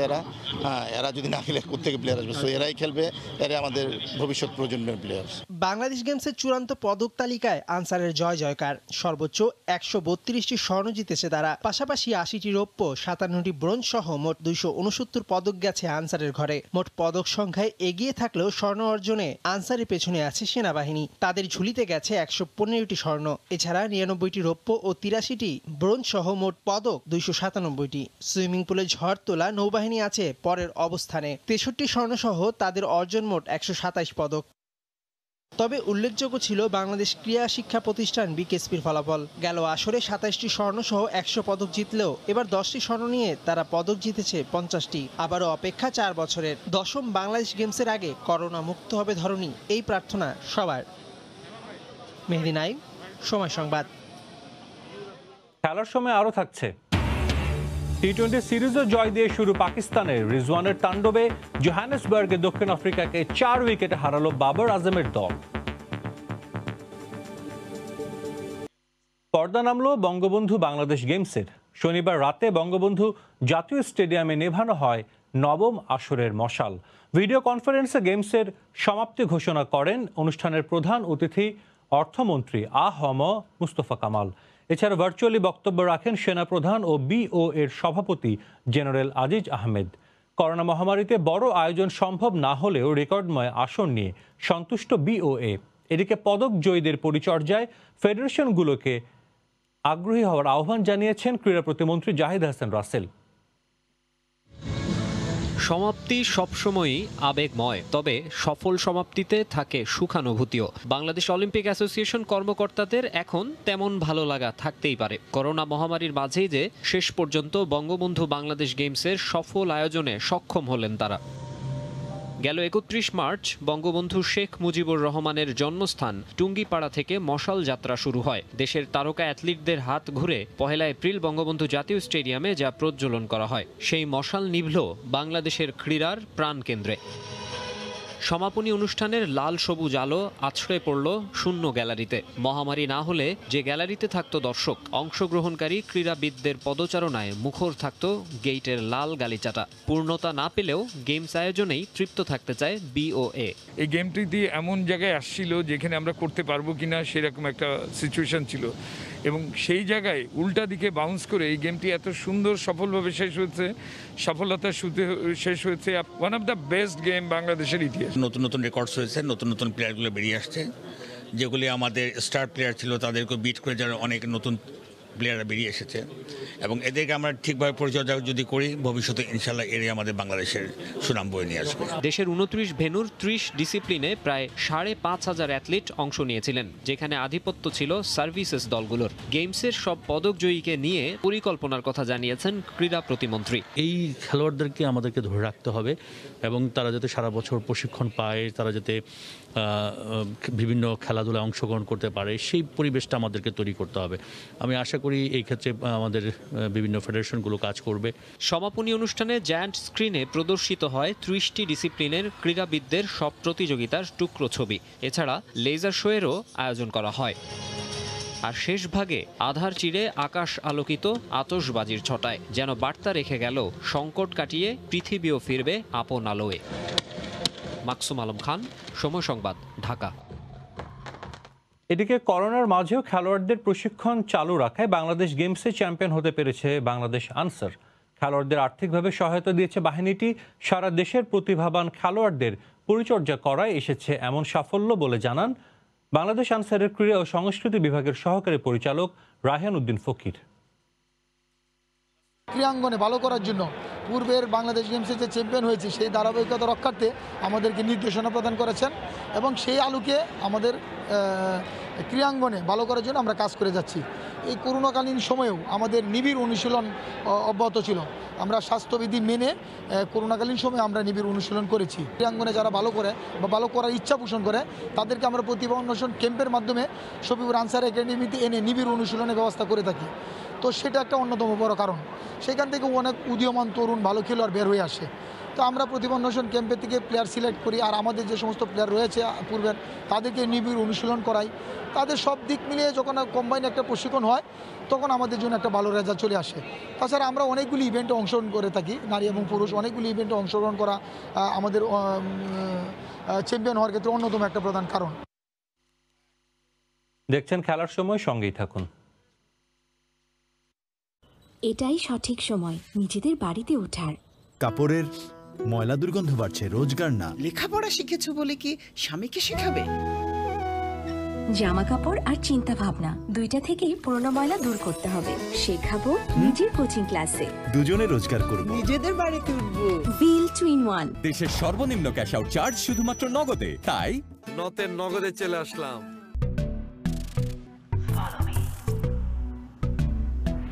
এরা যদি না খেলে থেকে প্লেয়ার আসবে, সো এরাই খেলবে, এরা আমাদের ভবিষ্যৎ প্রজন্মের প্লেয়ার। বাংলাদেশ গেমসের চূড়ান্ত পদক তালিকায় আনসারের জয় জয়কার। সর্বোচ্চ 132টি স্বর্ণ জিতেছে তারা। পাশাপাশি 80টি রৌপ্য, 57টি ব্রোঞ্জ সহ মোট 269 পদক গেছে আনসারের ঘরে। মোট পদক সংখ্যায় এগিয়ে থাকলেও স্বর্ণ অর্জনে আনসারের পেছনে আছে সেনাবাহিনী। তাদের ঝুলিতে গেছে 115টি স্বর্ণ। এছাড়া 99টি রৌপ্য ও 83টি ব্রোঞ্জ সহ মোট পদক 297টি। সুইমিং পুলে ঝড় তোলা নৌবাহিনী আছে পরের অবস্থানে। 63 স্বর্ণসহ তাদের অর্জন মোট 127 পদক। তবে উল্লেখযোগ্য ছিল বাংলাদেশ ক্রীড়া শিক্ষা প্রতিষ্ঠান বিকেএসপির ফলাফল। গেল আসরে 27টি স্বর্ণসহ 100 পদক জিতলেও এবার 10টি স্বর্ণ নিয়ে তারা পদক জিতেছে 50টি। আবারও অপেক্ষা 4 বছরের। 10ম বাংলাদেশ গেমসের আগে করোনা মুক্ত হবে ধরনী, এই প্রার্থনা সবার। মেহেদী নাইম, সময় সংবাদ। খেলার সময় আরও থাকছে। টি-20 সিরিজও জয় দিয়ে শুরু পাকিস্তানের। রিজওয়ানের তাণ্ডবে জোহানেসবার্গে দক্ষিণ আফ্রিকাকে 4 উইকেটে হারালো বাবর আজমের দল। পর্দা নামলো বঙ্গবন্ধু বাংলাদেশ গেমসের। শনিবার রাতে বঙ্গবন্ধু জাতীয় স্টেডিয়ামে নেভানো হয় নবম আসরের মশাল। ভিডিও কনফারেন্সে গেমসের সমাপ্তি ঘোষণা করেন অনুষ্ঠানের প্রধান অতিথি অর্থমন্ত্রী আ.হ.ম মুস্তফা কামাল। এছাড়া ভার্চুয়ালি বক্তব্য রাখেন সেনাপ্রধান ও বিও এর সভাপতি জেনারেল আজিজ আহমেদ। করোনা মহামারীতে বড় আয়োজন সম্ভব না হলেও রেকর্ডময় আসন নিয়ে সন্তুষ্ট বিওএ। এদিকে পদক জয়ীদের পরিচর্যায় ফেডারেশনগুলোকে আগ্রহী হওয়ার আহ্বান জানিয়েছেন ক্রীড়া প্রতিমন্ত্রী জাহিদ হাসান রাসেল। সমাপ্তি সবসময়ই আবেগময়, তবে সফল সমাপ্তিতে থাকে সুখানুভূতিও। বাংলাদেশ অলিম্পিক অ্যাসোসিয়েশন কর্মকর্তাদের এখন তেমন ভালো লাগা থাকতেই পারে। করোনা মহামারীর মাঝেই যে শেষ পর্যন্ত বঙ্গবন্ধু বাংলাদেশ গেমসের সফল আয়োজনে সক্ষম হলেন তারা। গেল 31 মার্চ বঙ্গবন্ধু শেখ মুজিবুর রহমানের জন্মস্থান টুঙ্গিপাড়া থেকে মশাল যাত্রা শুরু হয়। দেশের তারকা অ্যাথলিটদের হাত ঘুরে 1 এপ্রিল বঙ্গবন্ধু জাতীয় স্টেডিয়ামে যা প্রজ্বলন করা হয়। সেই মশাল নিভল বাংলাদেশের ক্রীড়ার প্রাণকেন্দ্রে। সমাপনী অনুষ্ঠানের লাল সবুজ আলো আছড়ে পড়ল শূন্য গ্যালারিতে। মহামারী না হলে যে গ্যালারিতে থাকতো দর্শক, অংশগ্রহণকারী ক্রীড়াবিদদের পদচারণায় মুখর থাকতো গেইটের লাল গালিচাটা। পূর্ণতা না পেলেও গেমস আয়োজনেই তৃপ্ত থাকতে চায় বিওএ। এই গেমটি দিয়ে এমন জায়গায় আসছিল যেখানে আমরা করতে পারবো কিনা সেরকম একটা সিচুয়েশন ছিল, এবং সেই জায়গায় উল্টা দিকে বাউন্স করে এই গেমটি এত সুন্দর সফলভাবে শেষ হয়েছে, সফলতার সুতে শেষ হয়েছে। One of the best game বাংলাদেশের ইতিহাস। নতুন নতুন রেকর্ডস হয়েছে, নতুন নতুন প্লেয়ারগুলো বেরিয়ে আসছে। যেগুলি আমাদের স্টার প্লেয়ার ছিল তাদেরকে বিট করে যারা অনেক নতুন প্লেয়াররা বেরিয়ে এসেছে, এবং এদেরকে আমরা ঠিকভাবে পরিচর্যা যদি করি ভবিষ্যতে ইনশাল্লাহ এরাই আমাদের বাংলাদেশের সুনাম বয়ে নিয়ে আসবে। দেশের 29 ভেন্যুর 30 ডিসিপ্লিনে প্রায় 5,500 অ্যাথলিট অংশ নিয়েছিলেন, যেখানে আধিপত্য ছিল সার্ভিসেস দলগুলোর। গেমসের সব পদক জয়ীকে নিয়ে পরিকল্পনার কথা জানিয়েছেন ক্রীড়া প্রতিমন্ত্রী। এই খেলোয়াড়দেরকে আমাদেরকে ধরে রাখতে হবে এবং তারা যাতে সারা বছর প্রশিক্ষণ পায়, তারা যাতে বিভিন্ন খেলাধুলায় অংশগ্রহণ করতে পারে, সেই পরিবেশটা আমাদেরকে তৈরি করতে হবে। আমি আশা করি এই ক্ষেত্রে আমাদের বিভিন্ন ফেডারেশনগুলো কাজ করবে। সমাপনী অনুষ্ঠানে জায়ান্ট স্ক্রিনে প্রদর্শিত হয় 30টি ডিসিপ্লিনের ক্রীড়াবিদদের সব প্রতিযোগিতার টুকরো ছবি। এছাড়া লেজার শোয়েরও আয়োজন করা হয়। আর শেষ ভাগে আধার চিরে আকাশ আলোকিত আতশবাজির ছটায় যেন বার্তা রেখে গেল সংকট কাটিয়ে পৃথিবীও ফিরবে আপন আলোয়। মাকসুম আলম খান, সময় সংবাদ, ঢাকা। এদিকে করোনার মাঝেও খেলোয়াড়দের প্রশিক্ষণ চালু রাখায় বাংলাদেশ গেমসে চ্যাম্পিয়ন হতে পেরেছে বাংলাদেশ আনসার। খেলোয়াড়দের আর্থিকভাবে সহায়তা দিয়েছে বাহিনীটি। সারা দেশের প্রতিভাবান খেলোয়াড়দের পরিচর্যা করায় এসেছে এমন সাফল্য বলে জানান বাংলাদেশ আনসারের ক্রীড়া ও সংস্কৃতি বিভাগের সহকারী পরিচালক রায়হান উদ্দিন ফকির। ক্রীড়াঙ্গনে ভালো করার জন্য পূর্বের বাংলাদেশ গেমসে যে চ্যাম্পিয়ন হয়েছে সেই ধারাবাহিকতা রক্ষার্থে আমাদেরকে নির্দেশনা প্রদান করেছেন এবং সেই আলোকে আমাদের ক্রীড়াঙ্গনে ভালো করার জন্য আমরা কাজ করে যাচ্ছি। এই করোনাকালীন সময়েও আমাদের নিবিড় অনুশীলন অব্যাহত ছিল। আমরা স্বাস্থ্যবিধি মেনে করোনাকালীন সময়ে আমরা নিবিড় অনুশীলন করেছি। ক্রীড়াঙ্গনে যারা ভালো করে বা ভালো করার ইচ্ছা পোষণ করে তাদেরকে আমরা প্রতিভা অন্বেষণ ক্যাম্পের মাধ্যমে শফিকুর আনসার একাডেমিতে এনে নিবিড় অনুশীলনের ব্যবস্থা করে থাকি। তো সেটা একটা অন্যতম বড় কারণ। সেখান থেকে অনেক উদীয়মান তরুণ ভালো খেলোয়াড় বের হয়ে আসে। তো আমরা প্রতিভা অন্বেষণ ক্যাম্পের থেকে প্লেয়ার সিলেক্ট করি আর আমাদের যে সমস্ত প্লেয়ার রয়েছে পূর্বের তাদেরকে নিবিড় অনুশীলন করাই। তাদের সব দিক মিলিয়ে যখন কম্বাইন একটা প্রশিক্ষণ হয় তখন আমাদের জন্য একটা ভালো রেজাল্ট চলে আসে। তাছাড়া আমরা অনেকগুলি ইভেন্টে অংশগ্রহণ করে থাকি, নারী এবং পুরুষ অনেকগুলি ইভেন্টে অংশগ্রহণ করা আমাদের চ্যাম্পিয়ন হওয়ার ক্ষেত্রে অন্যতম একটা প্রধান কারণ। দেখছেন খেলার সময়, সঙ্গেই থাকুন। এটাই সঠিক সময় নিজেদের বাড়িতে ওঠার। কাপড়ের ময়লা দুর্গন্ধ বাড়ছে, রোজগার না। লেখাপড়া শিখেছো বলে কি স্বামীকে শেখাবে? জামা কাপড় আর চিন্তা ভাবনা দুইটা থেকেই পুরনো ময়লা দূর করতে হবে। শেখাবো নিজের কোচিং ক্লাসে, দুজনে রোজগার করব, নিজেদের বাড়িতে উঠবো। Wheel 2-in-1। দেশের সর্বনিম্ন ক্যাশ আউট চার্জ শুধুমাত্র নগদে, তাই নতের নগদে চলে আসলাম।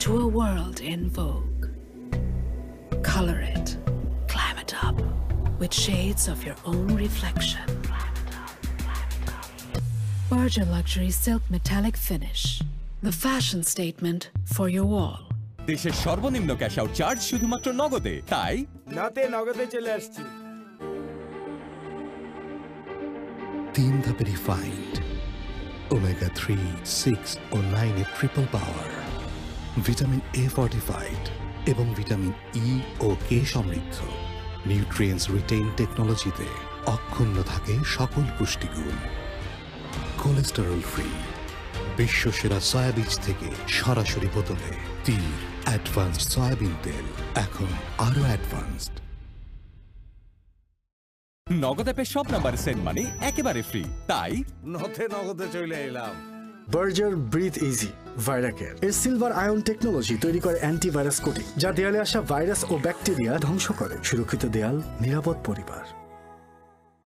To a world in vogue. Color it, climb it up with shades of your own reflection. Berger Luxury Silk Metallic Finish. The fashion statement for your wall. দেশের সর্বনিম্ন cash out charge শুধুমাত্র নগদে, তাই নতে নগদে চলে আসছি। 3 ধাপে রিফাইন্ড ওমেগা 3, 6 ও 9 এর triple power, vitamin A fortified এবং ভিটামিন ই ও কে সমৃদ্ধ নিউট্রিয়েন্টস রিটেইন টেকনোলজিতে অক্ষুণ্ণ থাকে সকল পুষ্টিগুণ। কোলেস্টেরল ফ্রি বিশ্বসেরা সয়াবীজ থেকে সরাসরি বোতলে তীর অ্যাডভান্সড সয়াবিন তেল, এখন আরো অ্যাডভান্সড। নগদ অ্যাপে সব নাম্বার সেন্ড মানি একেবারে ফ্রি, তাই নতে নগদে চলে এলাম। বার্জার ব্রিথ ইজি ভাইরাকেয়ার এর সিলভার আয়ন টেকনোলজি তৈরি করে অ্যান্টিভাইরাস কোটিং, যা দেয়ালে আসা ভাইরাস ও ব্যাকটেরিয়া ধ্বংস করে। সুরক্ষিত দেয়াল, নিরাপদ পরিবার।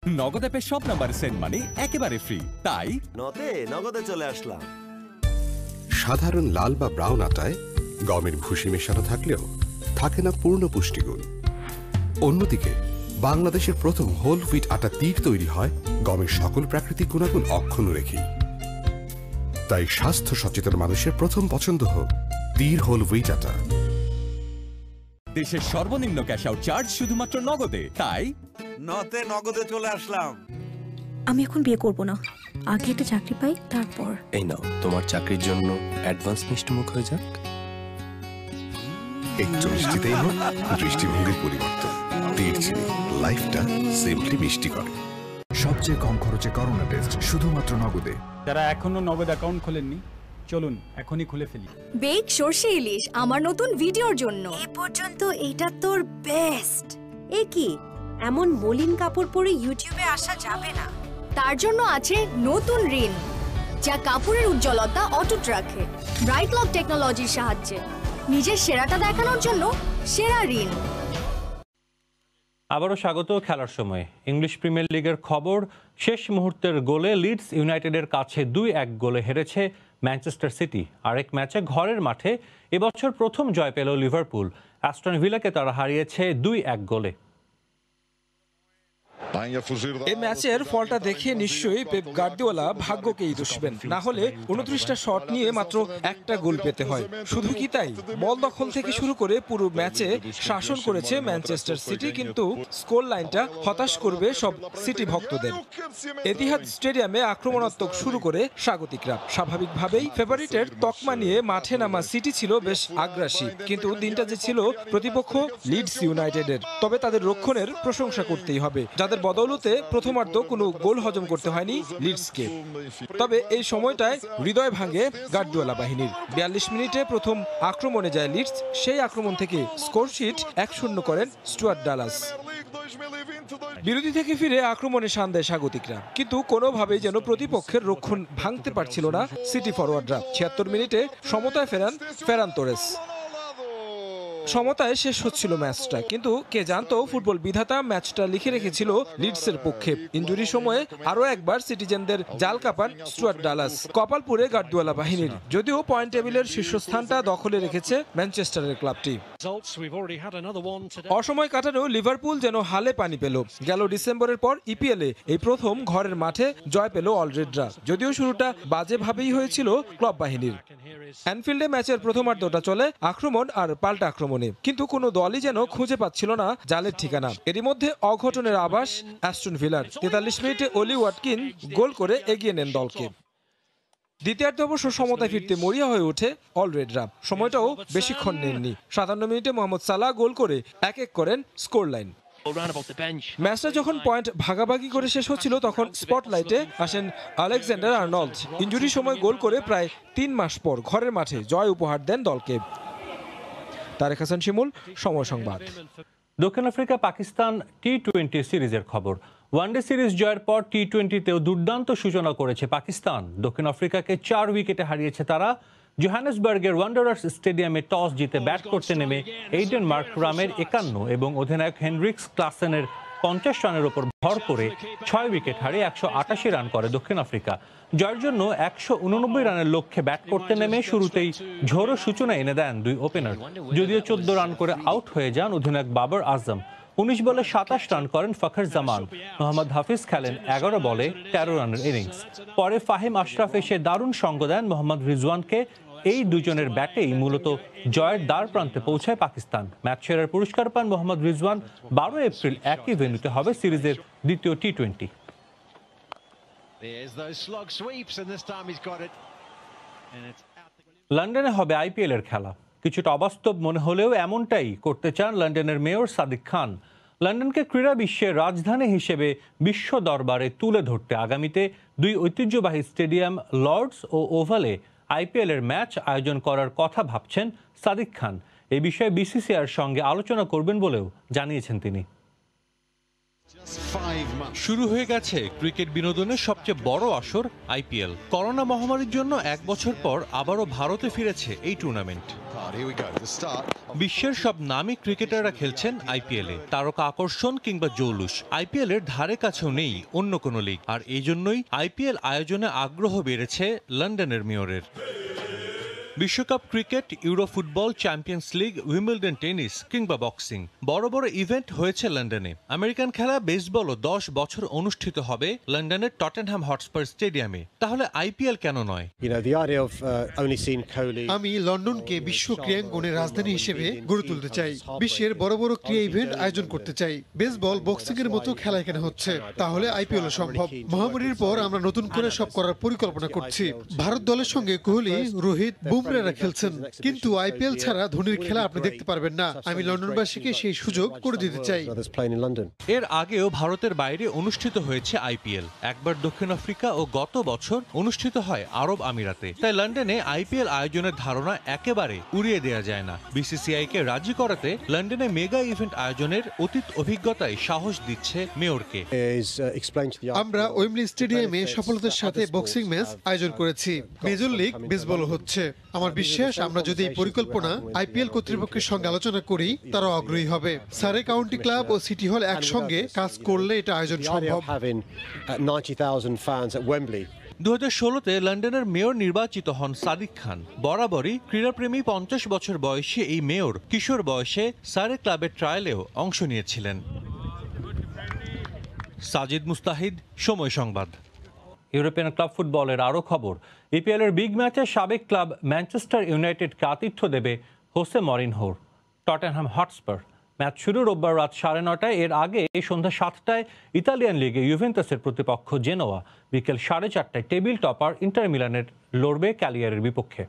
নগদ অ্যাপে সব নাম্বার সেন্ড মানি একেবারে ফ্রি, তাই নতে নগদে চলে আসলাম। সাধারণ লাল বা ব্রাউন আটায় গমের ভুসি মেশানো থাকলেও থাকে না পূর্ণ পুষ্টিগুণ। অন্যদিকে বাংলাদেশের প্রথম হোল হুইট আটা তীর তৈরি হয় গমের সকল প্রাকৃতিক গুণাগুণ অক্ষুণ্ণ রেখেই। তাই স্বাস্থ্য সচেতন মানুষের প্রথম পছন্দ হোক তীর হোল হুইট আটা। দেশের সর্বনিম্ন ক্যাশ আউট চার্জ শুধুমাত্র নগদে, তাই নতে নগদে চলে আসলাম। আমি এখন বিয়ে করব না, আগে একটা চাকরি পাই তারপর। এই নাও তোমার চাকরির জন্য অ্যাডভান্স মিষ্টিমুখ হয়ে যাক। 41 হোক দৃষ্টিভঙ্গির পরিবর্তন। তীর চিনি লাইফটা সিম্পলি মিষ্টি করে। সবচেয়ে কম খরচে করোনা টেস্ট শুধুমাত্র নগদে। যারা এখনো নগদ অ্যাকাউন্ট খোলেননি, চলুন এখনই খুলে ফেলি। বেক সরষে ইলিশ আমার নতুন ভিডিওর জন্য। এ পর্যন্ত এটা তোর বেস্ট। এ কি এমন মলিন কাপড় পরে ইউটিউবে আসা যাবে না। তার জন্য আছে নতুন রিন, যা কাপড়ের উজ্জ্বলতা অটুট রাখে ব্রাইট লক টেকনোলজির সাহায্যে। নিজের সেরাটা দেখানোর জন্য সেরা রিন। আবারও স্বাগত খেলার সময়। ইংলিশ প্রিমিয়ার লিগের খবর, শেষ মুহূর্তের গোলে লিডস ইউনাইটেডের কাছে 2-1 গোলে হেরেছে ম্যানচেস্টার সিটি। আরেক ম্যাচে ঘরের মাঠে এবছর প্রথম জয় পেল লিভারপুল। অ্যাস্টন ভিলাকে তারা হারিয়েছে 2-1 গোলে। এই ম্যাচের ফলটা দেখে নিশ্চয়ই পেপ গার্দিওলা ভাগ্যকেই দোষবেন, না হলে 29টা শট নিয়ে মাত্র একটা গোল পেতে হয়। শুধু কি তাই, বল দখল থেকে শুরু করে পুরো ম্যাচে শাসন করেছে ম্যানচেস্টার সিটি, কিন্তু স্কোর লাইনটা হতাশ করবে সব সিটি ভক্তদের। এতিহাদ স্টেডিয়ামে আক্রমণাত্মক শুরু করে স্বাগতিকরা। স্বাভাবিকভাবেই ফেভারিটের তকমা নিয়ে মাঠে নামা সিটি ছিল বেশ আগ্রাসী, কিন্তু দিনটা যে ছিল প্রতিপক্ষ লিডস ইউনাইটেডের। তবে তাদের রক্ষণের প্রশংসা করতেই হবে, যাদের বদৌলতে প্রথমার্ধ কোনো গোল হজম করতে হয়নি লিডসকে। তবে এই সময়টায় হৃদয় ভাঙে গার্দিওলা বাহিনীর। 42 মিনিটে প্রথম আক্রমণে যায় লিডস, সেই আক্রমণ থেকে স্কোরশিট 1-0 করেন স্টুয়ার্ট ডালাস। বিরতি থেকে ফিরে আক্রমণে শান দেয় স্বাগতিকরা, কিন্তু কোনোভাবেই যেন প্রতিপক্ষের রক্ষণ ভাঙতে পারছিল না সিটি ফরওয়ার্ডরা। 76 মিনিটে সমতায় ফেরান ফেরান তোরেস। সমতায় শেষ হচ্ছিল ম্যাচটা, কিন্তু কে জানতো ফুটবল বিধাতা ম্যাচটা লিখে রেখেছিল লিডসের পক্ষে। ইনজুরি সময়ে আরও একবার সিটিজেনদের জাল কাপান স্টুয়ার্ট ডালাস। কপালপুরে গার্দিওলা বাহিনীর, যদিও পয়েন্ট টেবিলের শীর্ষস্থানটা দখলে রেখেছে ম্যানচেস্টারের ক্লাবটি। অসময় কাটানো লিভারপুল যেন হালে পানি পেল। গেল ডিসেম্বরের পর ইপিএলে এই প্রথম ঘরের মাঠে জয় পেল অলরেডরা, যদিও শুরুটা বাজেভাবেই হয়েছিল ক্লাব বাহিনীর। অ্যানফিল্ডে ম্যাচের প্রথমার্ধটা চলে আক্রমণ আর পাল্টা আক্রমণে, কিন্তু কোনো দলই যেন খুঁজে পাচ্ছিল না জালের ঠিকানা। এরই মধ্যে অঘটনের আভাস অ্যাস্টন ভিলার। 43 মিনিটে ওলি ওয়াটকিন গোল করে এগিয়ে নেন দলকে। দ্বিতীয়ার্ধে অবশ্য সমতায় ফিরতে মরিয়া হয়ে ওঠে অলরেডরা। সময়টাও বেশিক্ষণ নেননি। 57 মিনিটে মোহাম্মদ সালাহ গোল করে 1-1 করেন স্কোর লাইন। ম্যাচটা যখন পয়েন্ট ভাগাভাগি করে শেষ হচ্ছিল, তখন স্পটলাইটে আসেন আলেকজান্ডার আর্নল্ড। ইনজুরির সময় গোল করে প্রায় 3 মাস পর ঘরের মাঠে জয় উপহার দেন দলকে। তারেক হাসান শিমুল, সময় সংবাদ। দক্ষিণ আফ্রিকা পাকিস্তান টি-20 সিরিজের খবর। ওয়ানডে সিরিজ জয়ের পর টি-20তেও দুর্দান্ত সূচনা করেছে পাকিস্তান। দক্ষিণ আফ্রিকাকে 4 উইকেটে হারিয়েছে তারা। জোহানেসবার্গের ওয়ান্ডারার্স স্টেডিয়ামে টস জিতে ব্যাট করতে নেমে এইডেন মার্করামের 51 এবং অধিনায়ক হেনরিক্স ক্লাসেনের 50 রানের ওপর ভর করে 6 উইকেট হারিয়ে 188 রান করে দক্ষিণ আফ্রিকা। জয়ের জন্য 189 রানের লক্ষ্যে ব্যাট করতে নেমে শুরুতেই ঝোড়ো সূচনা এনে দেন দুই ওপেনার। যদিও 14 রান করে আউট হয়ে যান অধিনায়ক বাবর আজম। 19 বলে 27 রান করেন ফখর জামান। মোহাম্মদ হাফিজ খেলেন 11 বলে 13 রানের ইনিংস। পরে ফাহিম আশরাফ এসে দারুণ সঙ্গ দেন মোহাম্মদ রিজওয়ানকে। এই দুজনের ব্যাটেই মূলত জয়ের দ্বার প্রান্তে পৌঁছায় পাকিস্তান। ম্যাচ সেরার পুরস্কার পান মোহাম্মদ রিজওয়ান। 12 এপ্রিল একই ভেন্যুতে হবে সিরিজের দ্বিতীয় টি-20। লন্ডনে হবে আইপিএল এর খেলা। কিছুটা অবাস্তব মনে হলেও এমনটাই করতে চান লন্ডনের মেয়র সাদিক খান। লন্ডনকে ক্রীড়া বিশ্বের রাজধানী হিসেবে বিশ্ব দরবারে তুলে ধরতে আগামীতে 2 ঐতিহ্যবাহী স্টেডিয়াম লর্ডস ও ওভালে আইপিএল এর ম্যাচ আয়োজন করার কথা ভাবছেন সাদিক খান। এই বিষয়ে বিসিসিআইর সঙ্গে আলোচনা করবেন বলেও জানিয়েছেন তিনি। শুরু হয়ে গেছে ক্রিকেট বিনোদনের সবচেয়ে বড় আসর আইপিএল। করোনা মহামারীর জন্য 1 বছর পর আবারও ভারতে ফিরেছে এই টুর্নামেন্ট। বিশ্বের সব নামী ক্রিকেটাররা খেলছেন আইপিএলে। তারকা আকর্ষণ কিংবা জৌলুস আইপিএল এর ধারে কাছেও নেই অন্য কোনো লিগ। আর এই জন্যই আইপিএল আয়োজনে আগ্রহ বেড়েছে লন্ডনের মেয়রের। বিশ্বকাপ cricket, euro football, champions league, Wimbledon tennis কিংবা বক্সিং, বড় বড় ইভেন্ট হয়েছে লন্ডনে। আমেরিকান খেলা বেসবলও 10 বছর অনুষ্ঠিত হবে লন্ডনের টটেনহ্যাম হটস্পার স্টেডিয়ামে। তাহলে আইপিএল কেন নয়? আমি লন্ডনকে বিশ্ব ক্রীড়াঙ্গনের রাজধানী হিসেবে গড়ে তুলতে চাই। বিশ্বের বড় বড় ক্রীড়া ইভেন্ট আয়োজন করতে চাই। বেসবল, বক্সিং এর মতো খেলা এখানে হচ্ছে, তাহলে আইপিএল সম্ভব। মহামারীর পর আমরা নতুন করে সব করার পরিকল্পনা করছি। ভারত দলের সঙ্গে কোহলি, রোহিত, বুমরারা খেলছেন, কিন্তু আইপিএল ছাড়া ধোনির খেলা আপনি দেখতে পারবেন না। আমি লন্ডনবাসীকে সেই সুযোগ করে দিতে চাই। এর আগেও ভারতের বাইরে অনুষ্ঠিত হয়েছে আইপিএল, একবার দক্ষিণ আফ্রিকা ও গত বছর অনুষ্ঠিত হয় আরব আমিরাতে। তাই লন্ডনে আইপিএল আয়োজনের ধারণা একেবারে উড়িয়ে দেওয়া যায় না। বিসিসিআই কে রাজি করাতে লন্ডনে মেগা ইভেন্ট আয়োজনের অতীত অভিজ্ঞতায় সাহস দিচ্ছে মেয়রকে। আমরা ওয়েম্বলি স্টেডিয়ামে সফলতার সাথে বক্সিং ম্যাচ আয়োজন করেছি। মেজর লিগ বেসবল হচ্ছে। আমার বিশ্বাস আমরা যদি এই পরিকল্পনা আইপিএল কর্তৃপক্ষের সঙ্গে আলোচনা করি, তারা আগ্রহী হবে। সারে কাউন্টি ক্লাব ও সিটি হল একসঙ্গে কাজ করলে এটা আয়োজন সম্ভব। 2016-তে লন্ডনের মেয়র নির্বাচিত হন সাদিক খান। বরাবরই ক্রীড়াপ্রেমী 50 বছর বয়সী এই মেয়র কিশোর বয়সে সারে ক্লাবের ট্রায়ালেও অংশ নিয়েছিলেন। সাজিদ মুস্তাহিদ, সময় সংবাদ। ইউরোপিয়ান ক্লাব ফুটবলের আরও খবর। ইপিএলের বিগ ম্যাচে সাবেক ক্লাব ম্যানচেস্টার ইউনাইটেডকে আতিথ্য দেবে হোসে মরিনহোর টটেনহাম হটস্পার। ম্যাচ শুরু রোববার রাত 9:30টায়। এর আগে সন্ধ্যা 7টায় ইতালিয়ান লিগে ইউভেন্টাসের প্রতিপক্ষ জেনোয়া, বিকেল 4:30টায় টেবিল টপার ইন্টার মিলানের লড়বে ক্যালিয়ারের বিপক্ষে।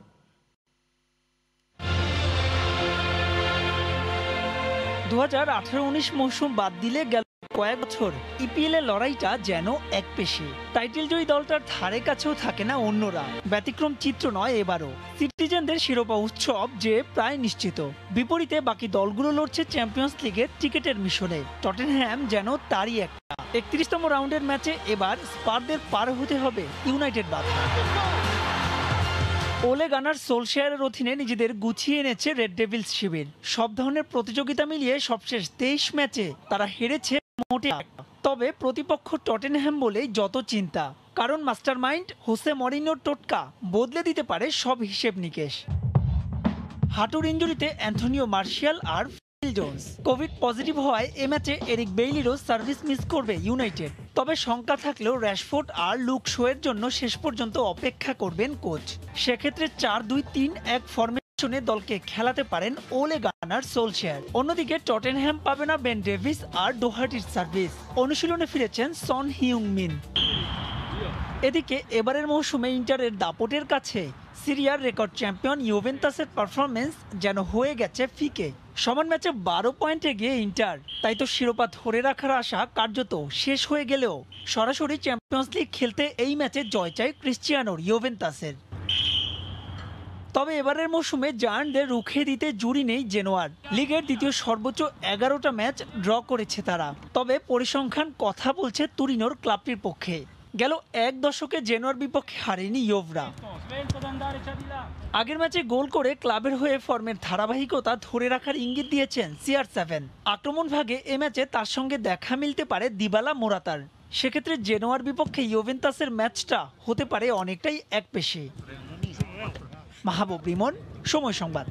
2018-19 মৌসুম বাদ দিলে গেল কয়েক বছর ইপিএল এর লড়াইটা যেন একপেশে। টাইটেল জয়ী দলটার ধারে কাছেও থাকে না অন্যরা। ব্যতিক্রম চিত্র নয় এবারও। সিটিজেনদের শিরোপা উৎসব যে প্রায় নিশ্চিত। বিপরীতে বাকি দলগুলো লড়ছে চ্যাম্পিয়ন্স লিগের টিকেটের মিশনে। টটেনহ্যাম যেন তারই একটা। 31তম রাউন্ডের ম্যাচে এবার স্পারদের পার হতে হবে ইউনাইটেড বাধা। ওলে গানার সোলশায়ারের অধীনে নিজেদের গুছিয়ে এনেছে রেড ডেভিলস শিবির। সব ধরনের প্রতিযোগিতা মিলিয়ে সবশেষ 23 ম্যাচে তারা হেরেছে মোটে। তবে প্রতিপক্ষ টটেনহ্যাম বলেই যত চিন্তা, কারণ মাস্টারমাইন্ড হোসে মরিনহোর টোটকা বদলে দিতে পারে সব হিসেব নিকেশ। হাঁটুর ইনজুরিতে অ্যান্থনিও মার্শিয়াল আর ফিল জোন্স কোভিড পজিটিভ হওয়ায় এ ম্যাচে এরিক বেইলিরও সার্ভিস মিস করবে ইউনাইটেড। তবে শঙ্কা থাকলেও র্যাশফোর্ড আর লুক শোয়ের জন্য শেষ পর্যন্ত অপেক্ষা করবেন কোচ। সেক্ষেত্রে 4-2-3-1 ফরমেশনে দলকে খেলাতে পারেন ওলে গানার সোলশায়ার। অন্যদিকে টটেনহ্যাম পাবে না বেন ডেভিস আর ডোহার্টির সার্ভিস। অনুশীলনে ফিরেছেন সন হিউং মিন। এদিকে এবারের মৌসুমে ইন্টারের দাপটের কাছে সিরিয়ার রেকর্ড চ্যাম্পিয়ন ইউভেন্টাসের পারফরমেন্স যেন হয়ে গেছে ফিকে। সমান ম্যাচে 12 পয়েন্টে গিয়ে ইন্টার, তাই তো শিরোপা ধরে রাখার আশা কার্যত শেষ হয়ে গেলেও সরাসরি চ্যাম্পিয়ন্স লিগ খেলতে এই ম্যাচে জয় চাই ক্রিশ্চিয়ানোর ইউভেন্টাসের। তবে এবারের মৌসুমে জায়ান্টদের রুখে দিতে জুড়ি নেই জেনোয়ার। লিগের দ্বিতীয় সর্বোচ্চ 11টা ম্যাচ ড্র করেছে তারা। তবে পরিসংখ্যান কথা বলছে তুরিনোর ক্লাবটির পক্ষে। গেল এক দশকে জেনোয়ার বিপক্ষে হারেনি ইয়োভরা। আগের ম্যাচে গোল করে ক্লাবের হয়ে ফর্মের ধারাবাহিকতা ধরে রাখার ইঙ্গিত দিয়েছেন CR7। আক্রমণ ভাগে এ ম্যাচে তার সঙ্গে দেখা মিলতে পারে দিবালা মোরাতার। সেক্ষেত্রে জেনোয়ার বিপক্ষে ইউভেন্টাসের ম্যাচটা হতে পারে অনেকটাই একপেশে। মাহবুব রিমন, সময় সংবাদ।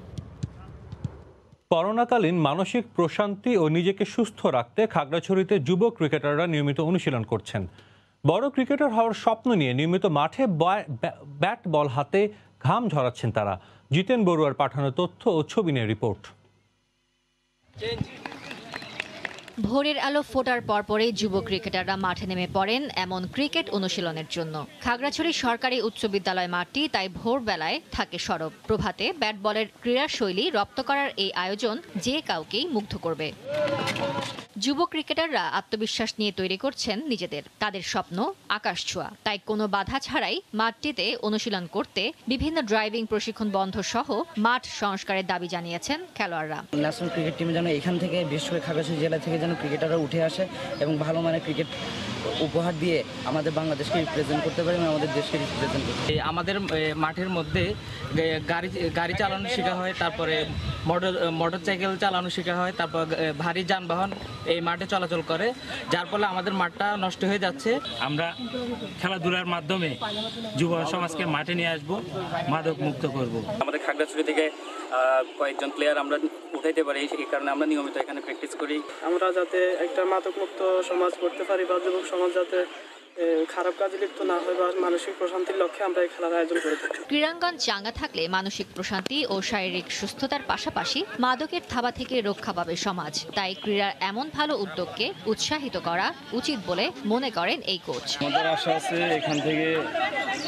করোনাকালীন মানসিক প্রশান্তি ও নিজেকে সুস্থ রাখতে খাগড়াছড়িতে যুব ক্রিকেটাররা নিয়মিত অনুশীলন করছেন। বড় ক্রিকেটার হওয়ার স্বপ্ন নিয়ে নিয়মিত মাঠে ব্যাট বল হাতে ঘাম ঝরাচ্ছেন তারা। জিতেন বড়ুয়ার পাঠানো তথ্য ও ছবি নিয়ে রিপোর্ট। ভোরের আলো ফোটার পরপরই যুব ক্রিকেটাররা মাঠে নেমে পড়েন এমন ক্রিকেট অনুশীলনের জন্য। খাগড়াছড়ি সরকারি উচ্চ বিদ্যালয় মাঠটি তাই ভোরবেলায় থাকে সরব। প্রভাতে ব্যাট বলের ক্রীড়া শৈলী রপ্ত করার এই আয়োজন যে কাউকেই মুগ্ধ করবে। যুব ক্রিকেটাররা আত্মবিশ্বাস নিয়ে তৈরি করছেন নিজেদের। তাদের স্বপ্ন আকাশ ছোঁয়া, তাই কোনো বাধা ছাড়াই মাঠটিতে অনুশীলন করতে বিভিন্ন ড্রাইভিং প্রশিক্ষণ বন্ধ সহ মাঠ সংস্কারের দাবি জানিয়েছেন খেলোয়াড়রা। ন্যাশনাল ক্রিকেট টিমে যেন এখান থেকে বিশেষ করে খাগড়াছড়ি জেলা থেকে যেন ক্রিকেটাররা উঠে আসে এবং ভালো মানের ক্রিকেট উপহার দিয়ে আমাদের বাংলাদেশকে রিপ্রেজেন্ট করতে পারে এবং আমাদের দেশকে রিপ্রেজেন্ট করতে পারে। আমাদের মাঠের মধ্যে গাড়ি চালানো শেখা হয়, তারপরে মোটরসাইকেল চালানো শেখা হয়, তারপর ভারী যানবাহন এই মাঠে চলাচল করে, যার ফলে আমাদের মাঠটা নষ্ট হয়ে যাচ্ছে। আমরা খেলাধুলার মাধ্যমে যুব সমাজকে মাঠে নিয়ে আসবো, মাদক মুক্ত করব। আমাদের খাগড়াছড়ি থেকে কয়েকজন প্লেয়ার আমরা উঠাইতে পারি, এই কারণে আমরা নিয়মিত এখানে প্র্যাকটিস করি। আমরা যাতে একটা মাদক মুক্ত সমাজ করতে পারি বা যুবক সমাজ যাতে খারাপ কাজে লিপ্ত না হয় বা মানসিক প্রশান্তির লক্ষ্যে আমরা এই খেলার আয়োজন করে থাকি। ক্রীড়াঙ্গন চাঙ্গা থাকলে মানসিক প্রশান্তি ও শারীরিক সুস্থতার পাশাপাশি মাদকের থাবা থেকে রক্ষা পাবে সমাজ। তাই ক্রীড়ার এমন ভালো উদ্যোগকে উৎসাহিত করা উচিত বলে মনে করেন এই কোচ। আমাদের আশা আছে এখান থেকে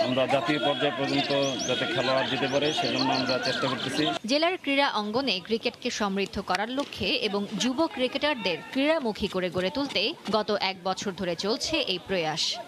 আমরা জাতীয় পর্যায় পর্যন্ত যাতে খেলোয়াড় দিতে পারে, সেজন্য আমরা চেষ্টা করতেছি। জেলার ক্রীড়া অঙ্গনে ক্রিকেটকে সমৃদ্ধ করার লক্ষ্যে এবং যুব ক্রিকেটারদের ক্রীড়ামুখী করে গড়ে তুলতে গত 1 বছর ধরে চলছে এই প্রয়াস।